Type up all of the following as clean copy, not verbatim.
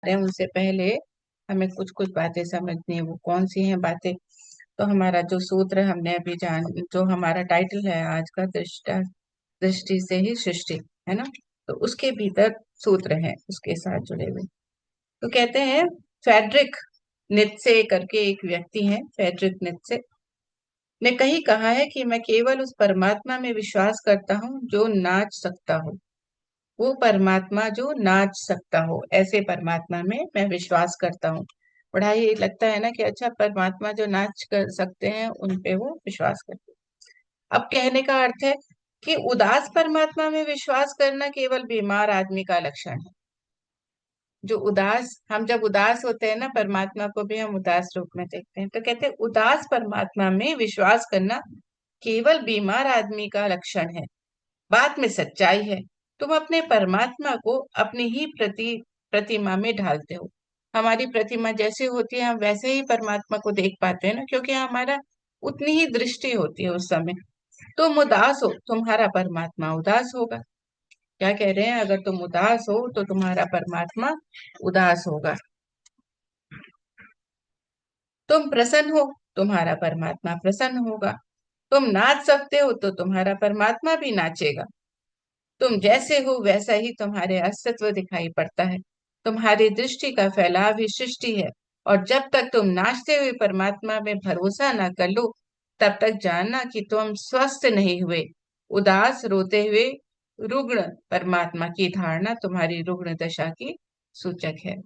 रहे हैं उनसे पहले हमें कुछ कुछ बातें समझनी है। वो कौन सी हैं बातें? तो हमारा जो सूत्र हमने अभी जो हमारा टाइटल है आज का, दृष्टि से ही सृष्टि, है ना। तो उसके भीतर सूत्र हैं उसके साथ जुड़े हुए। तो कहते हैं, फेडरिक नित्से करके एक व्यक्ति है, फेडरिक नित्से ने कहीं कहा है कि मैं केवल उस परमात्मा में विश्वास करता हूँ जो नाच सकता हो। वो परमात्मा जो नाच सकता हो, ऐसे परमात्मा में मैं विश्वास करता हूँ। बड़ा ही लगता है ना कि अच्छा, परमात्मा जो नाच कर सकते हैं उन पे वो विश्वास करते हैं। अब कहने का अर्थ है कि उदास परमात्मा में विश्वास करना केवल बीमार आदमी का लक्षण है। जो उदास, हम जब उदास होते हैं ना, परमात्मा को भी हम उदास रूप में देखते हैं। तो कहते हैं उदास परमात्मा में विश्वास करना केवल बीमार आदमी का लक्षण है। बात में सच्चाई है। तुम अपने परमात्मा को अपनी ही प्रतिमा में ढालते हो। हमारी प्रतिमा जैसे होती है हम वैसे ही परमात्मा को देख पाते हैं ना, क्योंकि हमारा उतनी ही दृष्टि होती है उस समय। तुम उदास हो, तुम्हारा परमात्मा उदास होगा। क्या कह रहे हैं? अगर तुम उदास हो तो तुम्हारा परमात्मा उदास होगा। तुम प्रसन्न हो, तुम्हारा परमात्मा प्रसन्न होगा। तुम नाच सकते हो तो तुम्हारा परमात्मा भी नाचेगा। तुम जैसे हो वैसा ही तुम्हारे अस्तित्व दिखाई पड़ता है। तुम्हारी दृष्टि का फैलाव ही सृष्टि है। और जब तक तुम नाचते हुए परमात्मा में भरोसा न कर लो, तब तक जानना कि तुम स्वस्थ नहीं हुए। उदास, रोते हुए रुग्ण परमात्मा की धारणा तुम्हारी रुग्ण दशा की सूचक है।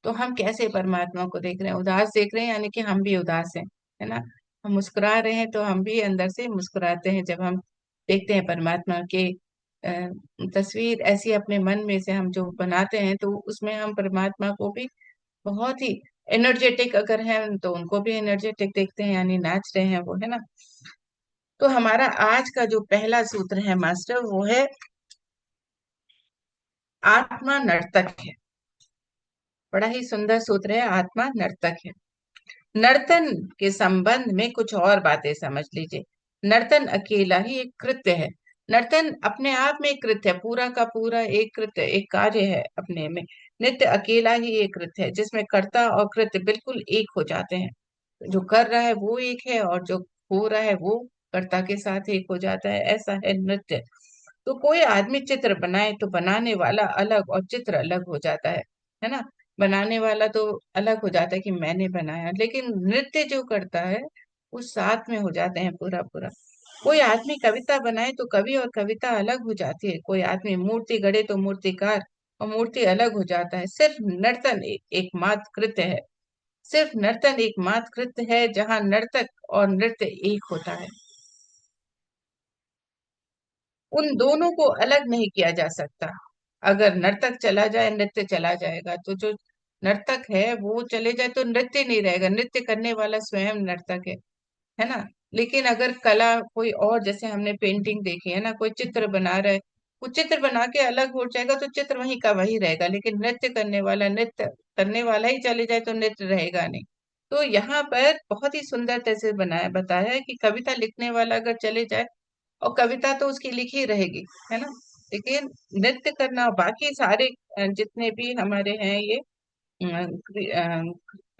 तो हम कैसे परमात्मा को देख रहे हैं? उदास देख रहे हैं, यानी कि हम भी उदास हैं, है ना। हम मुस्कुरा रहे हैं तो हम भी अंदर से मुस्कुराते हैं। जब हम देखते हैं परमात्मा के तस्वीर ऐसी अपने मन में से हम जो बनाते हैं, तो उसमें हम परमात्मा को भी बहुत ही एनर्जेटिक अगर है तो उनको भी एनर्जेटिक देखते हैं, यानी नाच रहे हैं वो, है ना। तो हमारा आज का जो पहला सूत्र है मास्टर, वो है आत्मा नर्तक है। बड़ा ही सुंदर सूत्र है, आत्मा नर्तक है। नर्तन के संबंध में कुछ और बातें समझ लीजिए। नर्तन अकेला ही एक कृत्य है। नर्तन अपने आप में एक कृत्य है, पूरा का पूरा एक कृत्य, एक कार्य है अपने में। नित्य अकेला ही एक कृत्य है जिसमें कर्ता और कृत्य बिल्कुल एक हो जाते हैं। जो कर रहा है वो एक है और जो हो रहा है वो कर्ता के साथ एक हो जाता है। ऐसा है नृत्य। तो कोई आदमी चित्र बनाए तो बनाने वाला अलग और चित्र अलग हो जाता है ना। बनाने वाला तो अलग हो जाता है कि मैंने बनाया, लेकिन नृत्य जो करता है वो साथ में हो जाते हैं पूरा पूरा। कोई आदमी कविता बनाए तो कवि और कविता अलग हो जाती है। कोई आदमी मूर्ति गढ़े तो मूर्तिकार और मूर्ति अलग हो जाता है। सिर्फ नर्तन एकमात्र कृत्य है। सिर्फ नर्तन एकमात्र कृत्य है जहाँ नर्तक और नृत्य एक होता है। उन दोनों को अलग नहीं किया जा सकता। अगर नर्तक चला जाए, नृत्य चला जाएगा। तो जो नर्तक है वो चले जाए तो नृत्य नहीं रहेगा। नृत्य करने वाला स्वयं नर्तक है ना। लेकिन अगर कला कोई और, जैसे हमने पेंटिंग देखी है ना, कोई चित्र बना रहा है, वो चित्र बना के अलग हो जाएगा तो चित्र वहीं का वही रहेगा। लेकिन नृत्य करने वाला, नृत्य करने वाला ही चले जाए तो नृत्य रहेगा नहीं। तो यहाँ पर बहुत ही सुंदर से बताया है कि कविता लिखने वाला अगर चले जाए, और कविता तो उसकी लिखी रहेगी, है ना। लेकिन नृत्य करना, बाकी सारे जितने भी हमारे हैं ये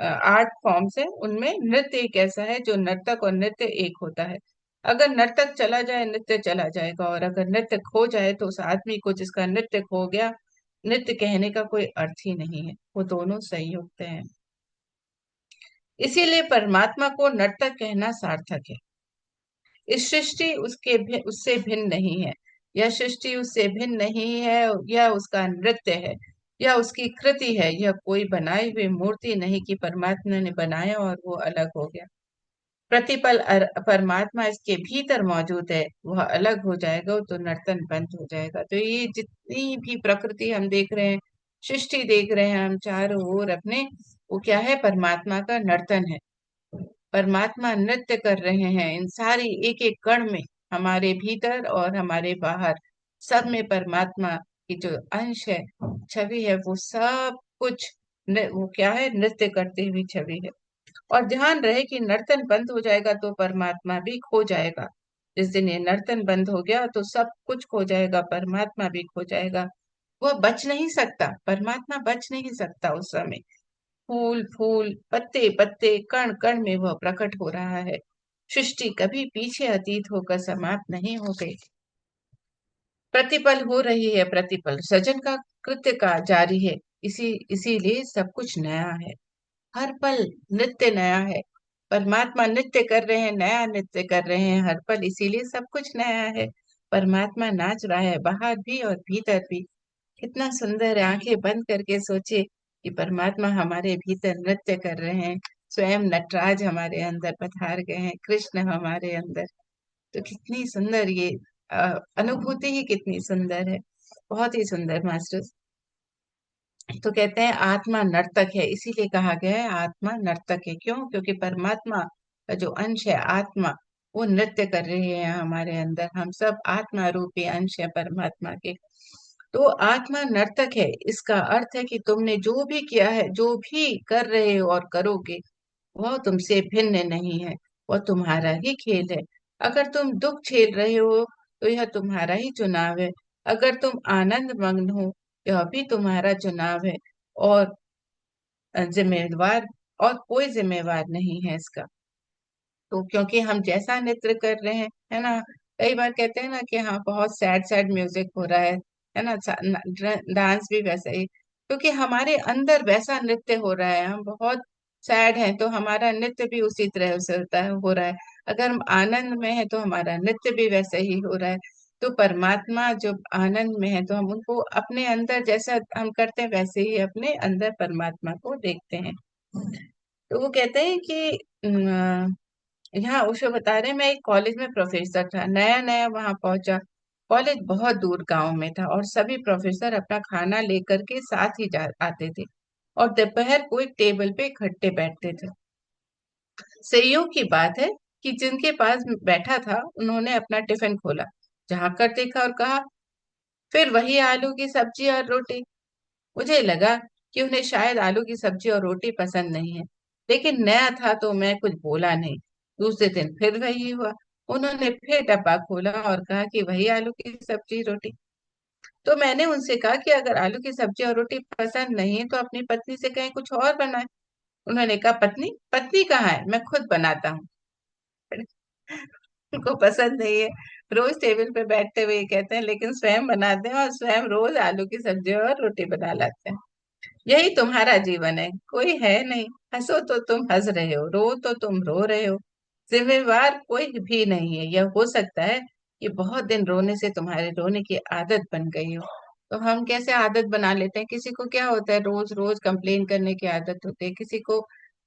आर्ट फॉर्म्स है, उनमें नृत्य एक ऐसा है जो नर्तक और नृत्य एक होता है। अगर नर्तक चला जाए नृत्य चला जाएगा, और अगर नृत्य खो जाए तो उस आदमी को जिसका नृत्य खो गया, नृत्य कहने का कोई अर्थ ही नहीं है। वो दोनों संयुक्त हैं। इसीलिए परमात्मा को नर्तक कहना सार्थक है। इस सृष्टि उससे भिन्न नहीं है। यह सृष्टि उससे भिन्न नहीं है। यह उसका नृत्य है। यह उसकी कृति है। यह कोई बनाई हुई मूर्ति नहीं कि परमात्मा ने बनाया और वो अलग हो गया। प्रतिपल परमात्मा इसके भीतर मौजूद है। वह अलग हो जाएगा तो नर्तन बंद हो जाएगा। तो ये जितनी भी प्रकृति हम देख रहे हैं, सृष्टि देख रहे हैं हम चारों ओर अपने, वो क्या है? परमात्मा का नर्तन है। परमात्मा नृत्य कर रहे हैं इन सारी एक एक कण में, हमारे भीतर और हमारे बाहर, सब में परमात्मा की जो अंश है, छवि है, वो सब कुछ वो क्या है? नृत्य करती हुई छवि है। और ध्यान रहे कि नर्तन बंद हो जाएगा तो परमात्मा भी खो जाएगा। जिस दिन ये नर्तन बंद हो गया तो सब कुछ खो जाएगा, परमात्मा भी खो जाएगा। वह बच नहीं सकता, परमात्मा बच नहीं सकता उस समय। फूल फूल, पत्ते पत्ते, कण कण में वह प्रकट हो रहा है। सृष्टि कभी पीछे अतीत होकर समाप्त नहीं हो गई, प्रतिपल हो रही है, प्रतिपल सृजन का कृत्य का जारी है। इसीलिए सब कुछ नया है, हर पल नित्य नया है। परमात्मा नृत्य कर रहे हैं, नया नृत्य कर रहे हैं हर पल, इसीलिए सब कुछ नया है। परमात्मा नाच रहा है बाहर भी और भीतर भी। कितना सुंदर है, आंखें बंद करके सोचे कि परमात्मा हमारे भीतर नृत्य कर रहे हैं। स्वयं नटराज हमारे अंदर पधार गए हैं, कृष्ण हमारे अंदर। तो कितनी सुंदर ये अनुभूति ही कितनी सुंदर है, बहुत ही सुंदर मास्टर। तो कहते हैं आत्मा नर्तक है, इसीलिए कहा गया है आत्मा नर्तक है। क्यों? क्योंकि परमात्मा का जो अंश है आत्मा, वो नृत्य कर रही है हमारे अंदर। हम सब आत्मा रूपी अंश है परमात्मा के। तो आत्मा नर्तक है, इसका अर्थ है कि तुमने जो भी किया है, जो भी कर रहे हो और करोगे, वह तुमसे भिन्न नहीं है, वह तुम्हारा ही खेल है। अगर तुम दुख झेल रहे हो तो यह तुम्हारा ही चुनाव है, अगर तुम आनंद मग्न हो यह भी तुम्हारा चुनाव है। और जिम्मेवार, और कोई जिम्मेवार नहीं है इसका। तो क्योंकि हम जैसा नृत्य कर रहे हैं, है ना, कई बार कहते हैं ना कि हाँ बहुत सैड सैड म्यूजिक हो रहा है ना, डांस भी वैसा ही, क्योंकि हमारे अंदर वैसा नृत्य हो रहा है। हम बहुत सैड हैं तो हमारा नृत्य भी उसी तरह से होता है, हो रहा है। अगर हम आनंद में है तो हमारा नृत्य भी वैसे ही हो रहा है। तो परमात्मा जब आनंद में है तो हम उनको अपने अंदर जैसा हम करते हैं वैसे ही अपने अंदर परमात्मा को देखते हैं। तो वो कहते हैं कि यहाँ उसको बता रहे हैं, मैं एक कॉलेज में प्रोफेसर था, नया नया वहां पहुंचा। कॉलेज बहुत दूर गांव में था और सभी प्रोफेसर अपना खाना लेकर के साथ ही जा आते थे और दोपहर को एक टेबल पे इकट्ठे बैठते थे। संयोग की बात है कि जिनके पास बैठा था उन्होंने अपना टिफिन खोला, झांक देखा और कहा, फिर वही आलू की सब्जी और रोटी। मुझे लगा कि उन्हें शायद आलू की सब्जी और रोटी पसंद नहीं है, लेकिन नया था तो मैं कुछ बोला नहीं। दूसरे दिन फिर वही हुआ, उन्होंने फिर डब्बा खोला और कहा कि वही आलू की सब्जी रोटी। तो मैंने उनसे कहा कि अगर आलू की सब्जी और रोटी पसंद नहीं है तो अपनी पत्नी से कहें कुछ और बनाए। उन्होंने कहा, पत्नी पत्नी कहाँ है, मैं खुद बनाता हूँ। उनको पसंद नहीं है, रोज टेबल पे बैठते हुए ये कहते हैं, लेकिन स्वयं बनाते हैं और स्वयं रोज आलू की सब्जी और रोटी बना लाते हैं। यही तुम्हारा जीवन है, कोई है नहीं। हंसो तो तुम हंस रहे हो, रो तो तुम रो रहे हो। जिम्मेवार कोई भी नहीं है। यह हो सकता है कि बहुत दिन रोने से तुम्हारे रोने की आदत बन गई हो। तो हम कैसे आदत बना लेते हैं, किसी को क्या होता है रोज रोज कंप्लेन करने की आदत होती है, किसी को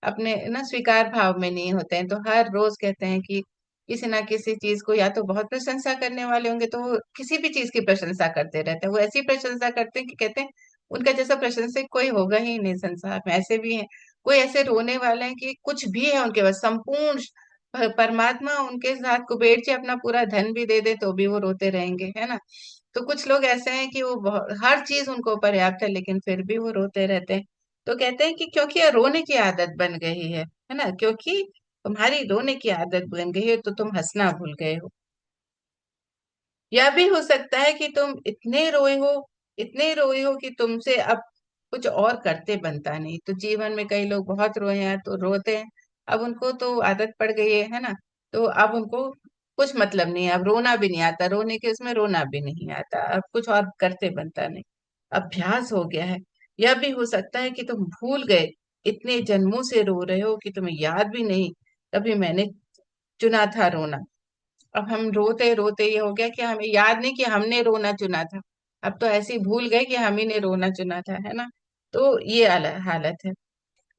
अपने ना स्वीकार भाव में नहीं होते हैं, तो हर रोज कहते हैं कि किसी ना किसी चीज को, या तो बहुत प्रशंसा करने वाले होंगे तो वो किसी भी चीज की प्रशंसा करते रहते हैं। वो ऐसी प्रशंसा करते हैं कि कहते हैं उनका जैसा प्रशंसक कोई होगा ही नहीं संसार में। ऐसे भी हैं, कोई ऐसे रोने वाले हैं कि कुछ भी है उनके पास संपूर्ण, परमात्मा उनके साथ कुबेर जी अपना पूरा धन भी दे दे तो भी वो रोते रहेंगे, है ना। तो कुछ लोग ऐसे हैं कि वो हर चीज उनको पर्याप्त है लेकिन फिर भी वो रोते रहते हैं। तो कहते हैं कि क्योंकि ये रोने की आदत बन गई है ना, क्योंकि तुम्हारी रोने की आदत बन गई है तो तुम हंसना भूल गए हो। यह भी हो सकता है कि तुम इतने रोए हो, इतने रोए हो कि तुमसे अब कुछ और करते बनता नहीं। तो जीवन में कई लोग बहुत रोए हैं तो रोते हैं, अब उनको तो आदत पड़ गई है ना। तो अब उनको कुछ मतलब नहीं है, अब रोना भी नहीं आता, रोने के उसमें रोना भी नहीं आता, अब कुछ और करते बनता नहीं, अभ्यास हो गया है। यह भी हो सकता है कि तुम भूल गए, इतने जन्मों से रो रहे हो कि तुम्हें याद भी नहीं तभी मैंने चुना था रोना। अब हम रोते रोते ये हो गया कि हमें याद नहीं कि हमने रोना चुना था। अब तो ऐसे ही भूल गए कि हम ही ने रोना चुना था, है ना। तो ये हालत है।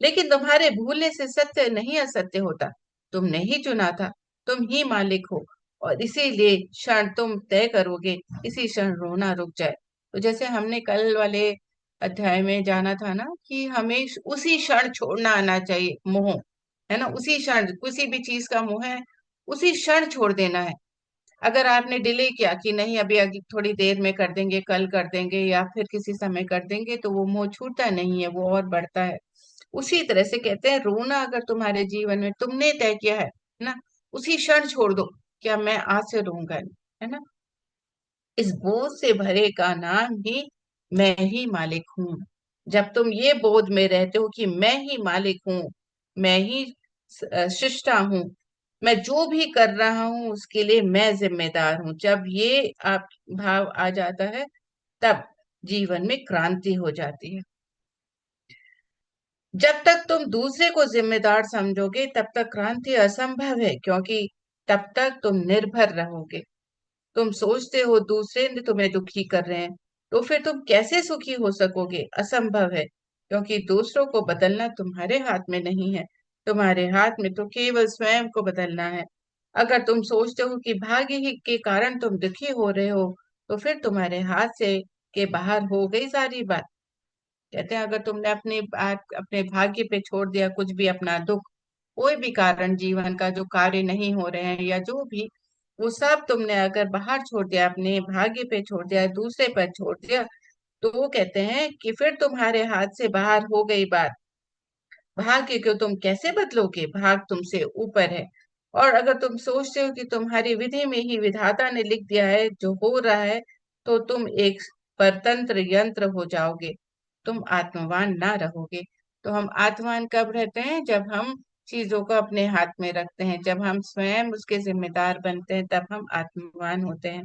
लेकिन तुम्हारे भूलने से सत्य नहीं असत्य होता, तुमने ही चुना था, तुम ही मालिक हो। और इसीलिए क्षण तुम तय करोगे, इसी क्षण रोना रुक जाए। तो जैसे हमने कल वाले अध्याय में जाना था ना कि हमें उसी क्षण छोड़ना आना चाहिए मोह, है ना। उसी क्षण किसी भी चीज का मोह है, उसी क्षण छोड़ देना है। अगर आपने डिले किया कि नहीं अभी अभी थोड़ी देर में कर देंगे, कल कर देंगे या फिर किसी समय कर देंगे, तो वो मोह छूटता नहीं है, वो और बढ़ता है। उसी तरह से कहते हैं रोना अगर तुम्हारे जीवन में तुमने तय किया है ना, उसी क्षण छोड़ दो, क्या मैं आज से रोऊंगा नहीं, है ना। इस बोझ से भरे का नाम ही मैं ही मालिक हूँ। जब तुम ये बोध में रहते हो कि मैं ही मालिक हूँ, मैं ही सृष्टा हूँ, मैं जो भी कर रहा हूँ उसके लिए मैं जिम्मेदार हूँ, जब ये आप भाव आ जाता है, तब जीवन में क्रांति हो जाती है। जब तक तुम दूसरे को जिम्मेदार समझोगे तब तक क्रांति असंभव है, क्योंकि तब तक तुम निर्भर रहोगे। तुम सोचते हो दूसरे ने तुम्हें दुखी कर रहे हैं, तो फिर तुम कैसे सुखी हो सकोगे? असंभव है, क्योंकि दूसरों को बदलना तुम्हारे हाथ में नहीं है। तुम्हारे हाथ में तो केवल स्वयं को बदलना है। अगर तुम सोचते हो कि भाग्य ही के कारण तुम दुखी हो रहे हो, तो फिर तुम्हारे हाथ से के बाहर हो गई सारी बात। कहते हैं अगर तुमने अपने भाग्य पे छोड़ दिया कुछ भी, अपना दुख, कोई भी कारण जीवन का जो कार्य नहीं हो रहे हैं या जो भी, वो सब तुमने अगर बाहर छोड़ दिया, अपने भाग्य पे छोड़ दिया, दूसरे पर छोड़ दिया, तो वो कहते हैं कि फिर तुम्हारे हाथ से बाहर हो गई बात। भाग्य को तुम कैसे बदलोगे? भाग तुमसे ऊपर है। और अगर तुम सोचते हो कि तुम्हारी विधि में ही विधाता ने लिख दिया है जो हो रहा है, तो तुम एक परतंत्र यंत्र हो जाओगे, तुम आत्मवान ना रहोगे। तो हम आत्मवान कब रहते हैं? जब हम चीजों को अपने हाथ में रखते हैं, जब हम स्वयं उसके जिम्मेदार बनते हैं, तब हम आत्मवान होते हैं।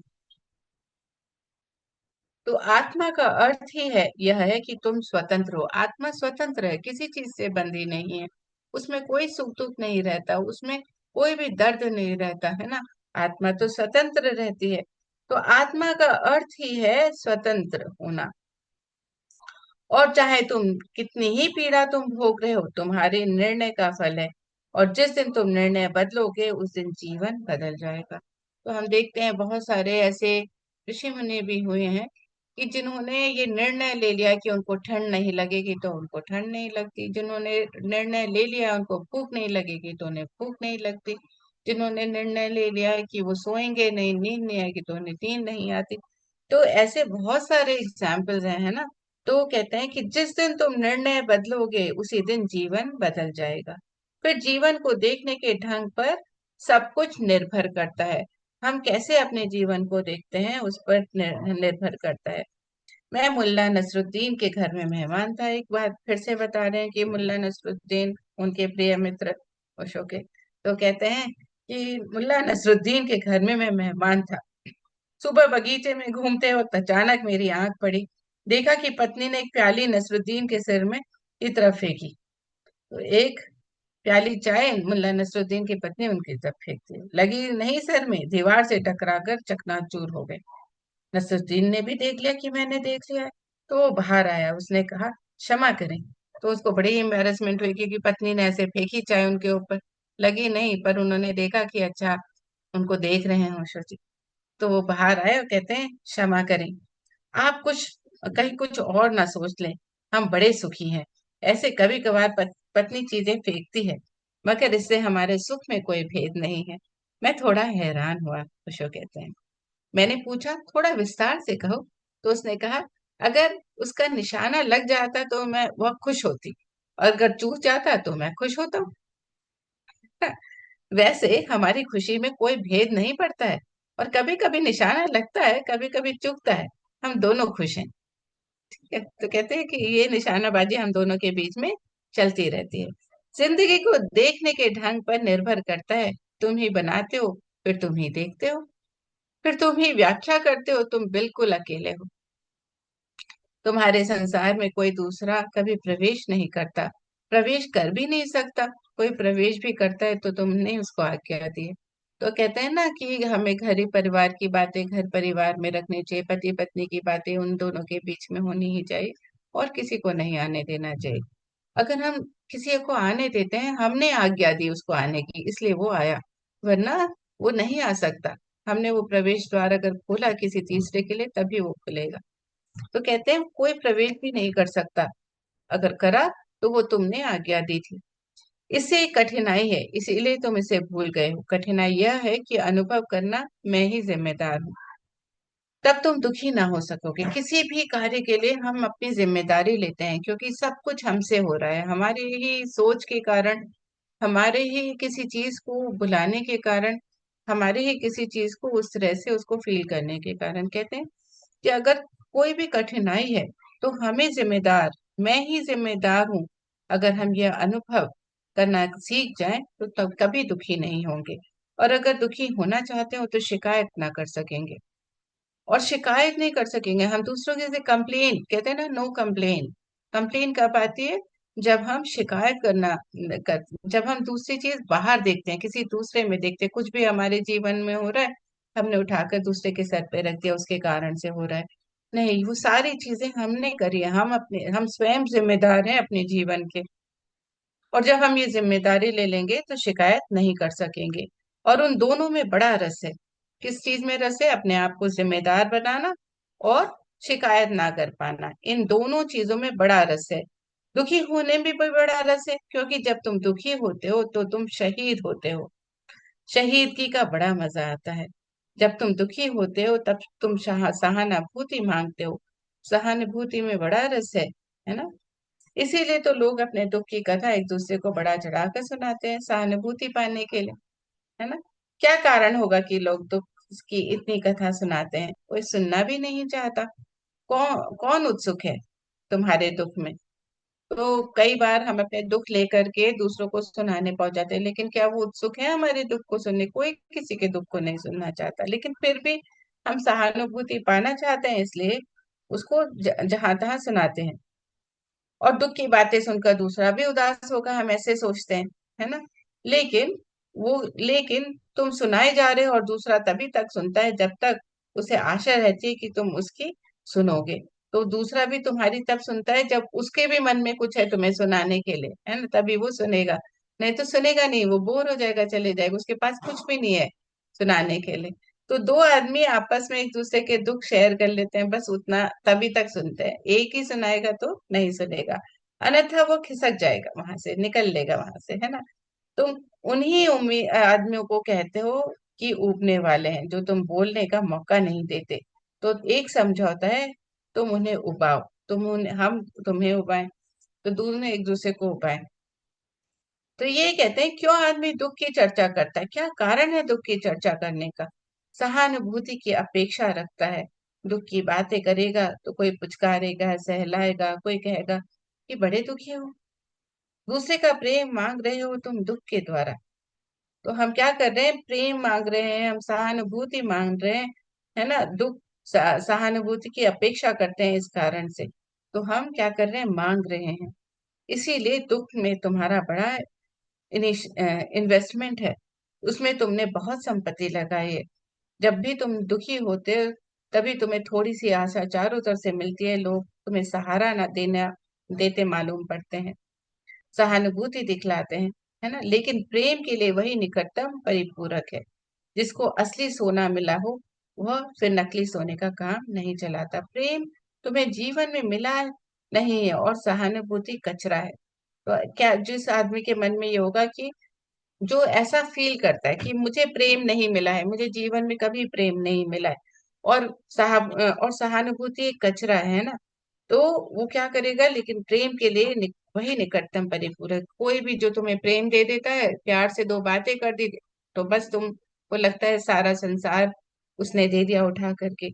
तो आत्मा का अर्थ ही है यह है कि तुम स्वतंत्र हो। आत्मा स्वतंत्र है, किसी चीज से बंधी नहीं है। उसमें कोई सुख दुख नहीं रहता, उसमें कोई भी दर्द नहीं रहता है ना। आत्मा तो स्वतंत्र रहती है। तो आत्मा का अर्थ ही है स्वतंत्र होना। और चाहे तुम कितनी ही पीड़ा तुम भोग रहे हो, तुम्हारे निर्णय का फल है। और जिस दिन तुम निर्णय बदलोगे उस दिन जीवन बदल जाएगा। तो हम देखते हैं बहुत सारे ऐसे ऋषि मुनि भी हुए हैं कि जिन्होंने ये निर्णय ले लिया कि उनको ठंड नहीं लगेगी, तो उनको ठंड नहीं लगती। जिन्होंने निर्णय ले लिया उनको भूख नहीं लगेगी, तो उन्हें भूख नहीं लगती। जिन्होंने निर्णय ले लिया है कि वो सोएंगे नहीं, नींद नहीं आएगी, तो उन्हें नींद नहीं आती। तो ऐसे बहुत सारे एग्जाम्पल्स हैं, है ना। तो वो कहते हैं कि जिस दिन तुम निर्णय बदलोगे उसी दिन जीवन बदल जाएगा। फिर जीवन को देखने के ढंग पर सब कुछ निर्भर करता है। हम कैसे अपने जीवन को देखते हैं उस पर निर्भर करता है। मैं मुल्ला नसरुद्दीन के घर में मेहमान था। एक बात फिर से बता रहे हैं कि मुल्ला नसरुद्दीन उनके प्रिय मित्र ओशो के। तो कहते हैं कि मुल्ला नसरुद्दीन के घर में मैं मेहमान था। सुबह बगीचे में घूमते वक्त अचानक मेरी आंख पड़ी। देखा कि पत्नी ने एक प्याली नसरुद्दीन के सिर में की तरफ फेंकी। तो एक प्याली चाय मुल्ला नसरुद्दीन की पत्नी उनकी तरफ फेंक दी, लगी नहीं सिर में, दीवार से टकराकर चकनाचूर हो गए। नसरुद्दीन ने भी देख लिया कि मैंने देख लिया है, तो वो बाहर आया। उसने कहा क्षमा करें। तो उसको बड़ी एम्बेरसमेंट हुई क्योंकि पत्नी ने ऐसे फेंकी चाय उनके ऊपर, लगी नहीं, पर उन्होंने देखा कि अच्छा उनको देख रहे हैं अशोक जी। तो वो बाहर आए और कहते हैं क्षमा करें, आप कुछ कहीं कुछ और ना सोच लें, हम बड़े सुखी हैं। ऐसे कभी कभार पत्नी चीजें फेंकती है, मगर इससे हमारे सुख में कोई भेद नहीं है। मैं थोड़ा हैरान हुआ, खुशो कहते हैं। मैंने पूछा थोड़ा विस्तार से कहो। तो उसने कहा अगर उसका निशाना लग जाता तो मैं वह खुश होती, और अगर चूक जाता तो मैं खुश होता हूँ। वैसे हमारी खुशी में कोई भेद नहीं पड़ता है, और कभी कभी निशाना लगता है, कभी कभी चूकता है, हम दोनों खुश हैं। तो कहते हैं कि ये निशानाबाजी हम दोनों के बीच में चलती रहती है। जिंदगी को देखने के ढंग पर निर्भर करता है। तुम ही बनाते हो, फिर तुम ही देखते हो, फिर तुम ही व्याख्या करते हो। तुम बिल्कुल अकेले हो। तुम्हारे संसार में कोई दूसरा कभी प्रवेश नहीं करता, प्रवेश कर भी नहीं सकता। कोई प्रवेश भी करता है तो तुमने उसको आज्ञा दी है। तो कहते हैं ना कि हमें घर ही परिवार की बातें घर परिवार में रखनी चाहिए, पति पत्नी की बातें उन दोनों के बीच में होनी ही चाहिए, और किसी को नहीं आने देना चाहिए। अगर हम किसी को आने देते हैं, हमने आज्ञा दी उसको आने की, इसलिए वो आया, वरना वो नहीं आ सकता। हमने वो प्रवेश द्वार अगर खोला किसी तीसरे के लिए, तभी वो खुलेगा। तो कहते हैं कोई प्रवेश भी नहीं कर सकता, अगर करा तो वो तुमने आज्ञा दी थी। इससे एक कठिनाई है, इसीलिए तुम इसे भूल गए हो। कठिनाई यह है कि अनुभव करना मैं ही जिम्मेदार हूँ। तब तुम दुखी ना हो सकोगे। किसी भी कार्य के लिए हम अपनी जिम्मेदारी लेते हैं, क्योंकि सब कुछ हमसे हो रहा है, हमारी ही सोच के कारण, हमारे ही किसी चीज को बुलाने के कारण, हमारे ही किसी चीज को उस तरह से उसको फील करने के कारण। कहते हैं कि अगर कोई भी कठिनाई है तो हमें जिम्मेदार, मैं ही जिम्मेदार हूँ, अगर हम यह अनुभव करना सीख जाएं तो तब कभी दुखी नहीं होंगे। और अगर दुखी होना चाहते हो तो शिकायत ना कर सकेंगे, और शिकायत नहीं कर सकेंगे हम दूसरों के से। कंप्लेन कहते हैं ना, नो कंप्लेन। कंप्लेन कब आती है? जब हम शिकायत जब हम दूसरी चीज बाहर देखते हैं, किसी दूसरे में देखते हैं, कुछ भी हमारे जीवन में हो रहा है, हमने उठाकर दूसरे के सर पे रख दिया, उसके कारण से हो रहा है। नहीं, वो सारी चीजें हमने करी है, हम स्वयं जिम्मेदार हैं अपने जीवन के। और जब हम ये जिम्मेदारी ले लेंगे तो शिकायत नहीं कर सकेंगे। और उन दोनों में बड़ा रस है। किस चीज में रस है? अपने आप को जिम्मेदार बनाना और शिकायत ना कर पाना, इन दोनों चीजों में बड़ा रस है। दुखी होने में भी बड़ा रस है, क्योंकि जब तुम दुखी होते हो तो तुम शहीद होते हो। शहीदगी का बड़ा मजा आता है। जब तुम दुखी होते हो तब तुम सहानुभूति मांगते हो। सहानुभूति में बड़ा रस है ना। इसीलिए तो लोग अपने दुख की कथा एक दूसरे को बढ़ा चढ़ा कर सुनाते हैं, सहानुभूति पाने के लिए, है ना। क्या कारण होगा कि लोग दुख की इतनी कथा सुनाते हैं? कोई सुनना भी नहीं चाहता। कौन कौन उत्सुक है तुम्हारे दुख में? तो कई बार हम अपने दुख लेकर के दूसरों को सुनाने पहुंच जाते हैं, लेकिन क्या वो उत्सुक है हमारे दुख को सुनने? कोई किसी के दुख को नहीं सुनना चाहता, लेकिन फिर भी हम सहानुभूति पाना चाहते हैं, इसलिए उसको जहां तहां सुनाते हैं। और दुख की बातें सुनकर दूसरा भी उदास होगा, हम ऐसे सोचते हैं, है ना। लेकिन लेकिन तुम सुनाए जा रहे हो, और दूसरा तभी तक सुनता है जब तक उसे आशा रहती है कि तुम उसकी सुनोगे। तो दूसरा भी तुम्हारी तब सुनता है जब उसके भी मन में कुछ है तुम्हें सुनाने के लिए, है ना, तभी वो सुनेगा। नहीं तो सुनेगा नहीं, वो बोर हो जाएगा, चले जाएगा, उसके पास कुछ भी नहीं है सुनाने के लिए। तो दो आदमी आपस में एक दूसरे के दुख शेयर कर लेते हैं, बस उतना, तभी तक सुनते हैं। एक ही सुनाएगा तो नहीं सुनेगा, अन्यथा वो खिसक जाएगा, वहां से निकल लेगा वहां से, है ना। तुम उन्हीं आदमियों को कहते हो कि ऊबने वाले हैं, जो तुम बोलने का मौका नहीं देते। तो एक समझौता है, तुम उन्हें उबाओ, हम तुम्हें उबाएं, तो दोनों एक दूसरे को उबाएं। तो ये कहते हैं, क्यों आदमी दुख की चर्चा करता है? क्या कारण है दुख की चर्चा करने का? सहानुभूति की अपेक्षा रखता है। दुख की बातें करेगा तो कोई पुचकारेगा, सहलाएगा, कोई कहेगा कि बड़े दुखी हो। दूसरे का प्रेम मांग रहे हो तुम दुख के द्वारा। तो हम क्या कर रहे हैं? प्रेम मांग रहे हैं, हम सहानुभूति मांग रहे हैं, है ना। सहानुभूति की अपेक्षा करते हैं, इस कारण से तो हम क्या कर रहे हैं? मांग रहे हैं। इसीलिए दुख में तुम्हारा बड़ा इन्वेस्टमेंट है, उसमें तुमने बहुत संपत्ति लगाई है। जब भी तुम दुखी होते हो तभी तुम्हें थोड़ी सी आशा चारों तरफ से मिलती है, लोग तुम्हें सहारा ना देना देते मालूम पड़ते हैं, सहानुभूति दिखलाते हैं, है ना। लेकिन प्रेम के लिए वही निकटतम परिपूरक है। जिसको असली सोना मिला हो वह फिर नकली सोने का काम नहीं चलाता। प्रेम तुम्हें जीवन में मिला है नहीं है, और सहानुभूति कचरा है। तो क्या जिस आदमी के मन में ये होगा कि जो ऐसा फील करता है कि मुझे प्रेम नहीं मिला है, मुझे जीवन में कभी प्रेम नहीं मिला है, और सहानुभूति एक कचरा है ना, तो वो क्या करेगा? लेकिन प्रेम के लिए वही निकटतम परिपूरक। कोई भी जो तुम्हें प्रेम दे देता है, प्यार से दो बातें कर दी, तो बस तुमको लगता है सारा संसार उसने दे दिया उठा करके।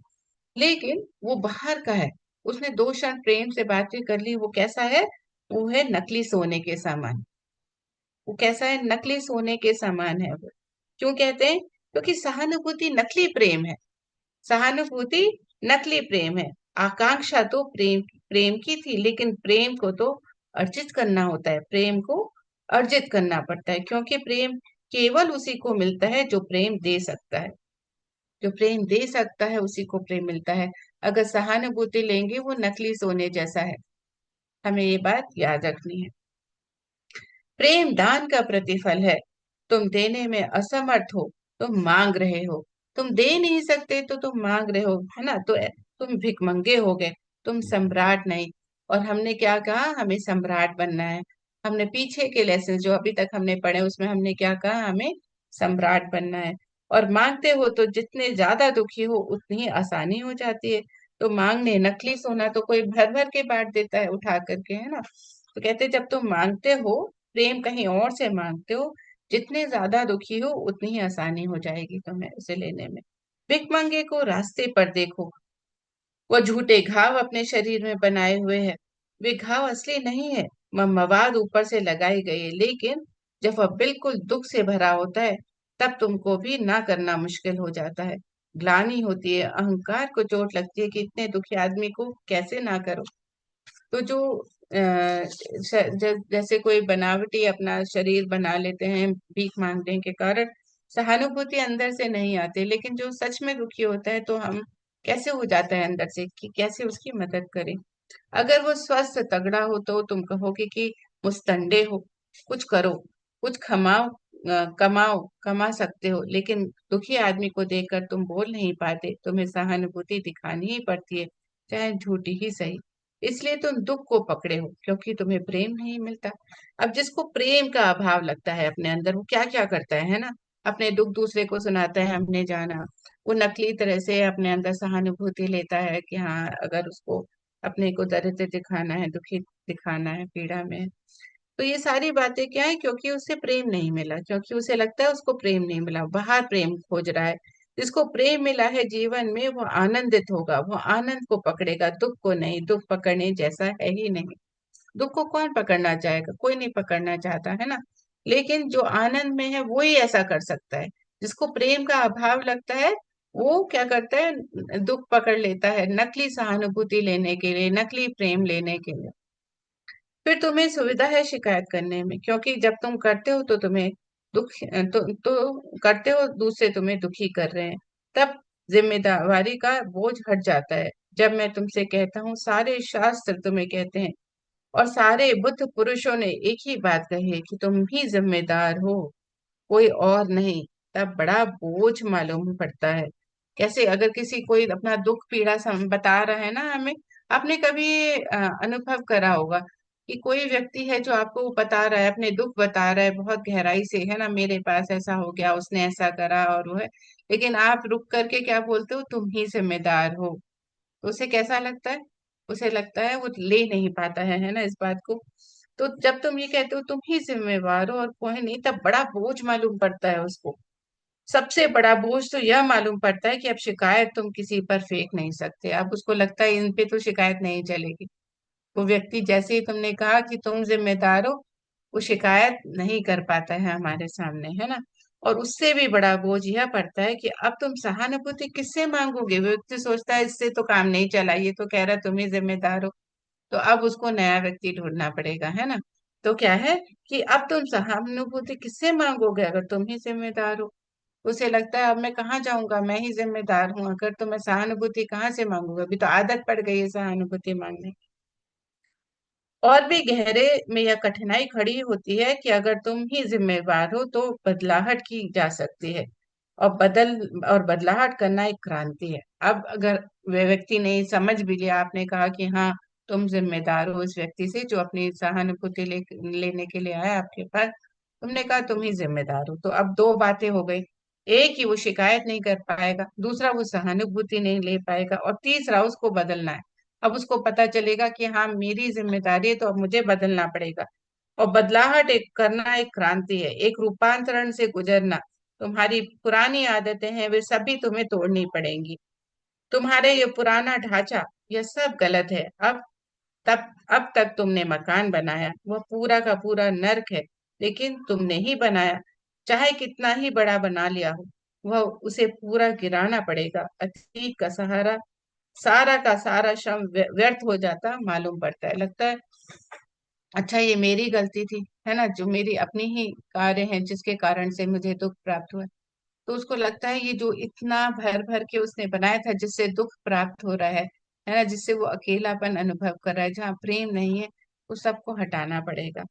लेकिन वो बाहर का है, उसने 2 क्षण प्रेम से बातें कर ली, वो कैसा है? वो है नकली सोने के समान। वो कैसा है? नकली सोने के समान है वो। क्यों कहते हैं? क्योंकि सहानुभूति नकली प्रेम है। सहानुभूति नकली प्रेम है। आकांक्षा तो प्रेम प्रेम की थी, लेकिन प्रेम को तो अर्जित करना होता है, प्रेम को अर्जित करना पड़ता है, क्योंकि प्रेम केवल उसी को मिलता है जो प्रेम दे सकता है। जो प्रेम दे सकता है उसी को प्रेम मिलता है। अगर सहानुभूति लेंगे, वो नकली सोने जैसा है। हमें ये बात याद रखनी है। प्रेम दान का प्रतिफल है। तुम देने में असमर्थ हो, तुम मांग रहे हो। तुम दे नहीं सकते तो तुम मांग रहे हो, है ना। तो तुम भिखमंगे हो गए, तुम सम्राट नहीं। और हमने क्या कहा? हमें सम्राट बनना है। हमने पीछे के लेसन जो अभी तक हमने पढ़े, उसमें हमने क्या कहा? हमें सम्राट बनना है। और मांगते हो तो जितने ज्यादा दुखी हो उतनी ही आसानी हो जाती है। तो मांगने, नकली सोना तो कोई भर भर के बांट देता है उठा करके, है ना। तो कहते जब तुम मांगते हो, प्रेम कहीं और से मांगते हो, जितने ज्यादा दुखी हो उतनी ही आसानी हो जाएगी तुम्हें उसे लेने में। भिख मंगे को रास्ते पर देखो, वो झूठे घाव अपने शरीर में बनाए हुए है। वे घाव असली नहीं है, वह मवाद ऊपर से लगाई गई है। लेकिन जब वह बिल्कुल दुख से भरा होता है, तब तुमको भी ना करना मुश्किल हो जाता है। ग्लानि होती है, अहंकार को चोट लगती है कि इतने दुखी आदमी को कैसे ना करो। तो जो जैसे कोई बनावटी अपना शरीर बना लेते हैं भीख मांगने के कारण, सहानुभूति अंदर से नहीं आती। लेकिन जो सच में दुखी होता है, तो हम कैसे हो जाता है अंदर से कि कैसे उसकी मदद करें। अगर वो स्वस्थ तगड़ा हो तो तुम कहोगे कि मुस्तंडे हो, कुछ करो, कुछ खमाओ, कमाओ, कमा सकते हो। लेकिन दुखी आदमी को देखकर तुम बोल नहीं पाते, तुम्हें सहानुभूति दिखानी ही पड़ती है, चाहे झूठी ही सही। इसलिए तुम दुख को पकड़े हो, क्योंकि तुम्हें प्रेम नहीं मिलता। अब जिसको प्रेम का अभाव लगता है अपने अंदर, वो क्या क्या करता है ना, अपने दुख दूसरे को सुनाता है, हमने जाना। वो नकली तरह से अपने अंदर सहानुभूति लेता है कि हाँ, अगर उसको अपने को दर्द दिखाना है, दुखी दिखाना है, पीड़ा में है। तो ये सारी बातें क्या है, क्योंकि उसे प्रेम नहीं मिला, क्योंकि उसे लगता है उसको प्रेम नहीं मिला, बाहर प्रेम खोज रहा है। जिसको प्रेम मिला है जीवन में, वो आनंदित होगा, वो आनंद को पकड़ेगा, दुख को नहीं। दुख पकड़ने जैसा है ही नहीं। दुख को कौन पकड़ना चाहेगा, कोई नहीं पकड़ना चाहता है ना। लेकिन जो आनंद में है वो ही ऐसा कर सकता है। जिसको प्रेम का अभाव लगता है, वो क्या करता है, दुख पकड़ लेता है, नकली सहानुभूति लेने के लिए, नकली प्रेम लेने के लिए। फिर तुम्हें सुविधा है शिकायत करने में, क्योंकि जब तुम करते हो तो तुम्हें दुख, तो करते हो दूसरे तुम्हें दुखी कर रहे हैं। तब जिम्मेदारी का बोझ हट जाता है। जब मैं तुमसे कहता हूँ, सारे शास्त्र तुम्हें कहते हैं और सारे बुद्ध पुरुषों ने एक ही बात कही है कि तुम ही जिम्मेदार हो, कोई और नहीं, तब बड़ा बोझ मालूम पड़ता है। कैसे, अगर किसी कोई अपना दुख पीड़ा बता रहा है ना हमें, आपने कभी अनुभव करा होगा कि कोई व्यक्ति है जो आपको बता रहा है, अपने दुख बता रहा है बहुत गहराई से, है ना, मेरे पास ऐसा हो गया, उसने ऐसा करा और वो है। लेकिन आप रुक करके क्या बोलते हो, तुम ही जिम्मेदार हो। तो उसे कैसा लगता है, उसे लगता है वो ले नहीं पाता है ना, इस बात को। तो जब तुम ये कहते हो तुम ही जिम्मेवार हो और कोई नहीं, तब बड़ा बोझ मालूम पड़ता है उसको। सबसे बड़ा बोझ तो यह मालूम पड़ता है कि अब शिकायत तुम किसी पर फेंक नहीं सकते। अब उसको लगता है इन पे तो शिकायत नहीं चलेगी। वो व्यक्ति जैसे ही तुमने कहा कि तुम जिम्मेदार हो, वो शिकायत नहीं कर पाता है हमारे सामने, है ना। और उससे भी बड़ा बोझ यह पड़ता है कि अब तुम सहानुभूति किससे मांगोगे। वो व्यक्ति सोचता है इससे तो काम नहीं चला, ये तो कह रहा तुम ही जिम्मेदार हो। तो अब उसको नया व्यक्ति ढूंढना पड़ेगा, है ना। तो क्या है कि अब तुम सहानुभूति किससे मांगोगे अगर तुम ही जिम्मेदार हो। उसे लगता है अब मैं कहाँ जाऊंगा, मैं ही जिम्मेदार हूँ, अगर तो मैं सहानुभूति कहाँ से मांगूंगा, अभी तो आदत पड़ गई है सहानुभूति मांगने। और भी गहरे में यह कठिनाई खड़ी होती है कि अगर तुम ही जिम्मेवार हो तो बदलाहट की जा सकती है। और बदलाहट करना एक क्रांति है। अब अगर वे व्यक्ति ने समझ भी लिया, आपने कहा कि हाँ, तुम जिम्मेदार हो, इस व्यक्ति से जो अपनी सहानुभूति लेने के लिए आया आपके पास, तुमने कहा तुम ही जिम्मेदार हो, तो अब दो बातें हो गई। एक ही, वो शिकायत नहीं कर पाएगा, दूसरा वो सहानुभूति नहीं ले पाएगा, और तीसरा उसको बदलना है। अब उसको पता चलेगा कि हाँ, मेरी जिम्मेदारी है, तो अब मुझे बदलना पड़ेगा। और बदलाहट एक करना एक क्रांति है, एक रूपांतरण से गुजरना। तुम्हारी पुरानी आदतें हैं, वे सभी तुम्हें तोड़नी पड़ेंगी। तुम्हारे ये पुराना ढांचा, यह सब गलत है। अब तक तुमने मकान बनाया, वह पूरा का पूरा नर्क है। लेकिन तुमने ही बनाया, चाहे कितना ही बड़ा बना लिया हो, वह उसे पूरा गिराना पड़ेगा। अतीत का सहारा, सारा का सारा श्रम व्यर्थ हो जाता मालूम पड़ता है। लगता है अच्छा, ये मेरी गलती थी, है ना, जो मेरी अपनी ही कार्य हैं जिसके कारण से मुझे दुख प्राप्त हुआ। तो उसको लगता है ये जो इतना भर भर के उसने बनाया था, जिससे दुख प्राप्त हो रहा है ना, जिससे वो अकेलापन अनुभव कर रहा है, जहाँ प्रेम नहीं है, उस सबको हटाना पड़ेगा।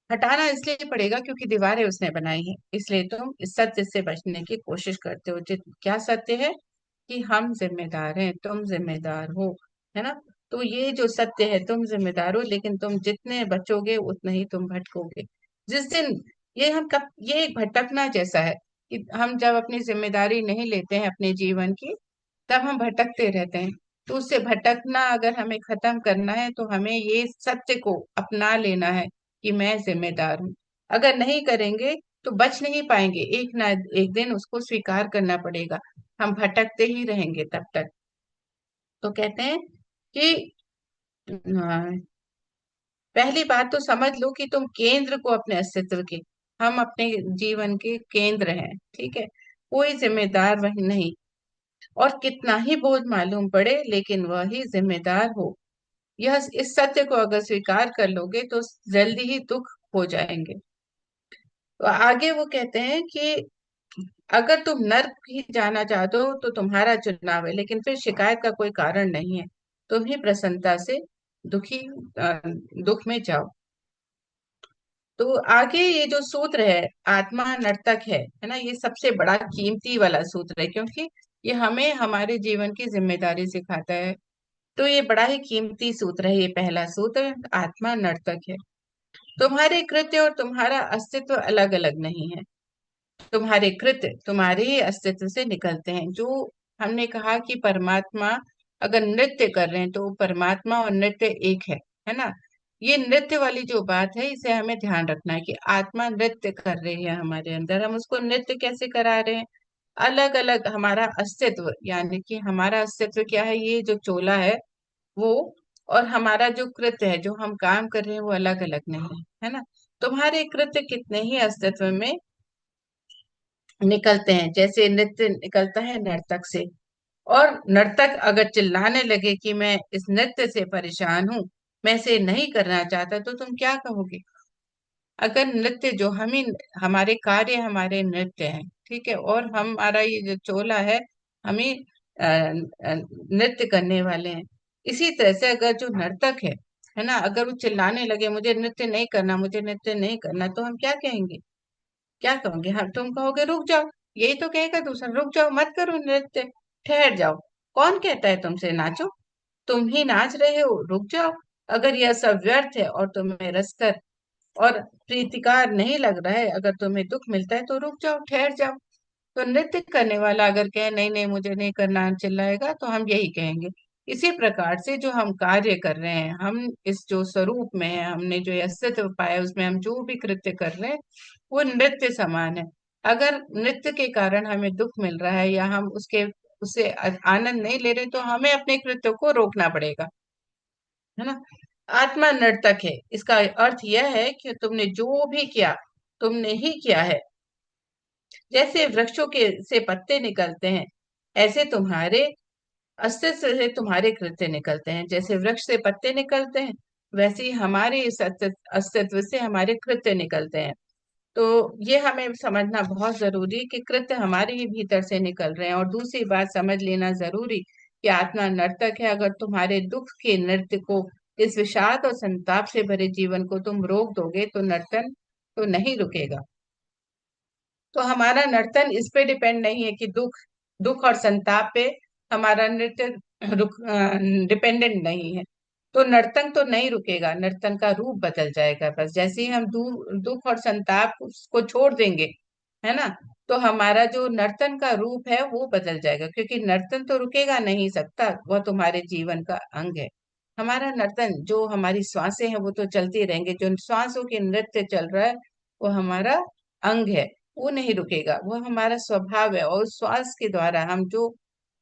हटाना इसलिए पड़ेगा क्योंकि दीवारें उसने बनाई है, इसलिए तुम इस सत्य से बचने की कोशिश करते हो। क्या सत्य है कि हम जिम्मेदार हैं, तुम जिम्मेदार हो, है ना। तो ये जो सत्य है, तुम जिम्मेदार हो, लेकिन तुम जितने बचोगे उतना ही तुम भटकोगे। जिस दिन ये एक भटकना जैसा है कि हम जब अपनी जिम्मेदारी नहीं लेते हैं अपने जीवन की, तब हम भटकते रहते हैं। तो उससे भटकना अगर हमें खत्म करना है, तो हमें ये सत्य को अपना लेना है कि मैं जिम्मेदार हूँ। अगर नहीं करेंगे तो बच नहीं पाएंगे, एक ना एक दिन उसको स्वीकार करना पड़ेगा। हम भटकते ही रहेंगे तब तक। तो कहते हैं कि पहली बात तो समझ लो कि तुम केंद्र को अपने अस्तित्व के, हम अपने जीवन के केंद्र हैं, ठीक है। कोई जिम्मेदार वही नहीं, और कितना ही बोझ मालूम पड़े लेकिन वही जिम्मेदार हो। यह इस सत्य को अगर स्वीकार कर लोगे तो जल्दी ही दुख हो जाएंगे। तो आगे वो कहते हैं कि अगर तुम नर्क ही जाना चाहते हो तो तुम्हारा चुनाव है, लेकिन फिर शिकायत का कोई कारण नहीं है। तुम ही प्रसन्नता से दुखी दुख में जाओ। तो आगे ये जो सूत्र है, आत्मा नर्तक है ना, ये सबसे बड़ा कीमती वाला सूत्र है, क्योंकि ये हमें हमारे जीवन की जिम्मेदारी सिखाता है। तो ये बड़ा ही कीमती सूत्र है, ये पहला सूत्र, आत्मा नर्तक है। तुम्हारे कृत्य और तुम्हारा अस्तित्व अलग अलग नहीं है। तुम्हारे कृत्य तुम्हारे ही अस्तित्व से निकलते हैं। जो हमने कहा कि परमात्मा अगर नृत्य कर रहे हैं तो परमात्मा और नृत्य एक है ना। ये नृत्य वाली जो बात है, इसे हमें ध्यान रखना है कि आत्मा नृत्य कर रही है हमारे अंदर। हम उसको नृत्य कैसे करा रहे हैं? अलग अलग हमारा अस्तित्व, यानी कि हमारा अस्तित्व क्या है, ये जो चोला है वो, और हमारा जो कृत्य है, जो हम काम कर रहे हैं, वो अलग अलग नहीं है ना। तुम्हारे कृत्य कितने ही अस्तित्व में निकलते हैं, जैसे नृत्य निकलता है नर्तक से। और नर्तक अगर चिल्लाने लगे कि मैं इस नृत्य से परेशान हूं, मैं इसे नहीं करना चाहता, तो तुम क्या कहोगे? अगर नृत्य जो हम ही, हमारे कार्य हमारे नृत्य हैं, ठीक है, और हमारा ये जो चोला है, हम ही नृत्य करने वाले हैं। इसी तरह से अगर जो नर्तक है ना, अगर वो चिल्लाने लगे मुझे नृत्य नहीं करना, मुझे नृत्य नहीं करना, तो हम क्या कहेंगे? क्या कहोगे? हाँ, तुम कहोगे रुक जाओ। यही तो कहेगा दूसरा, रुक जाओ मत करो नृत्य, ठहर जाओ। कौन कहता है तुमसे नाचो? तुम ही नाच रहे हो, रुक जाओ। अगर यह सब व्यर्थ है और तुम्हें रसकर और प्रीतिकार नहीं लग रहा है, अगर तुम्हें दुख मिलता है, तो रुक जाओ, ठहर जाओ। तो नृत्य करने वाला अगर कहे नहीं नहीं मुझे नहीं करना, चिल्लाएगा, तो हम यही कहेंगे। इसी प्रकार से जो हम कार्य कर रहे हैं, हम इस जो स्वरूप में है, हमने जो ये अस्तित्व पाया, उसमें हम जो भी कृत्य कर रहे हैं, वो नृत्य समान है। अगर नृत्य के कारण हमें दुख मिल रहा है या हम उसके उससे आनंद नहीं ले रहे, तो हमें अपने कृत्य को रोकना पड़ेगा, है ना। आत्मा नर्तक है, इसका अर्थ यह है कि तुमने जो भी किया, तुमने ही किया है। जैसे वृक्षों के से पत्ते निकलते हैं, ऐसे तुम्हारे अस्तित्व से तुम्हारे कृत्य निकलते हैं। जैसे वृक्ष से पत्ते निकलते हैं, वैसे ही हमारे इस अस्तित्व से हमारे कृत्य निकलते हैं। तो ये हमें समझना बहुत जरूरी कि कृत्य हमारे ही भीतर से निकल रहे हैं। और दूसरी बात समझ लेना जरूरी कि आत्मा नर्तक है। अगर तुम्हारे दुख के नृत्य को, इस विषाद और संताप से भरे जीवन को तुम रोक दोगे, तो नर्तन तो नहीं रुकेगा। तो हमारा नर्तन इस पे डिपेंड नहीं है कि दुख दुख और संताप पे हमारा नृत्य रुक डिपेंडेंट नहीं है। तो नर्तन तो नहीं रुकेगा, नर्तन का रूप बदल जाएगा। बस जैसे ही हम दुख और संताप को छोड़ देंगे, है ना, तो हमारा जो नर्तन का रूप है वो बदल जाएगा, क्योंकि नर्तन तो रुकेगा नहीं सकता, वह तुम्हारे जीवन का अंग है। हमारा नर्तन, जो हमारी श्वासें हैं वो तो चलती रहेंगे, जो श्वासों के नृत्य चल रहा है वो हमारा अंग है, वो नहीं रुकेगा, वो हमारा स्वभाव है। और श्वास के द्वारा हम जो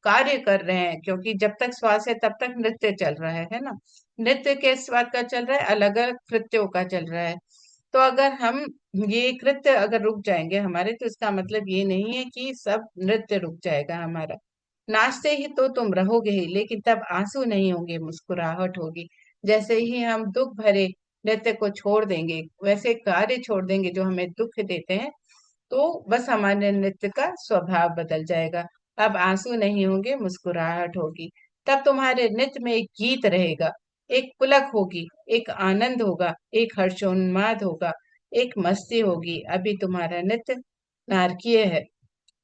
कार्य कर रहे हैं, क्योंकि जब तक श्वास है तब तक नृत्य चल रहा है ना। नृत्य किस बात का चल रहा है? अलग अलग कृत्यों का चल रहा है। तो अगर हम ये कृत्य अगर रुक जाएंगे हमारे, तो इसका मतलब ये नहीं है कि सब नृत्य रुक जाएगा हमारा। नाचते ही तो तुम रहोगे ही, लेकिन तब आंसू नहीं होंगे, मुस्कुराहट होगी। जैसे ही हम दुख भरे नृत्य को छोड़ देंगे, वैसे कार्य छोड़ देंगे जो हमें दुख देते हैं, तो बस हमारे नृत्य का स्वभाव बदल जाएगा। अब आंसू नहीं होंगे, मुस्कुराहट होगी। तब तुम्हारे नृत्य में एक गीत रहेगा, एक पुलक होगी, एक आनंद होगा, एक हर्षोन्माद होगा, एक मस्ती होगी। अभी तुम्हारा नृत्य नारकीय है,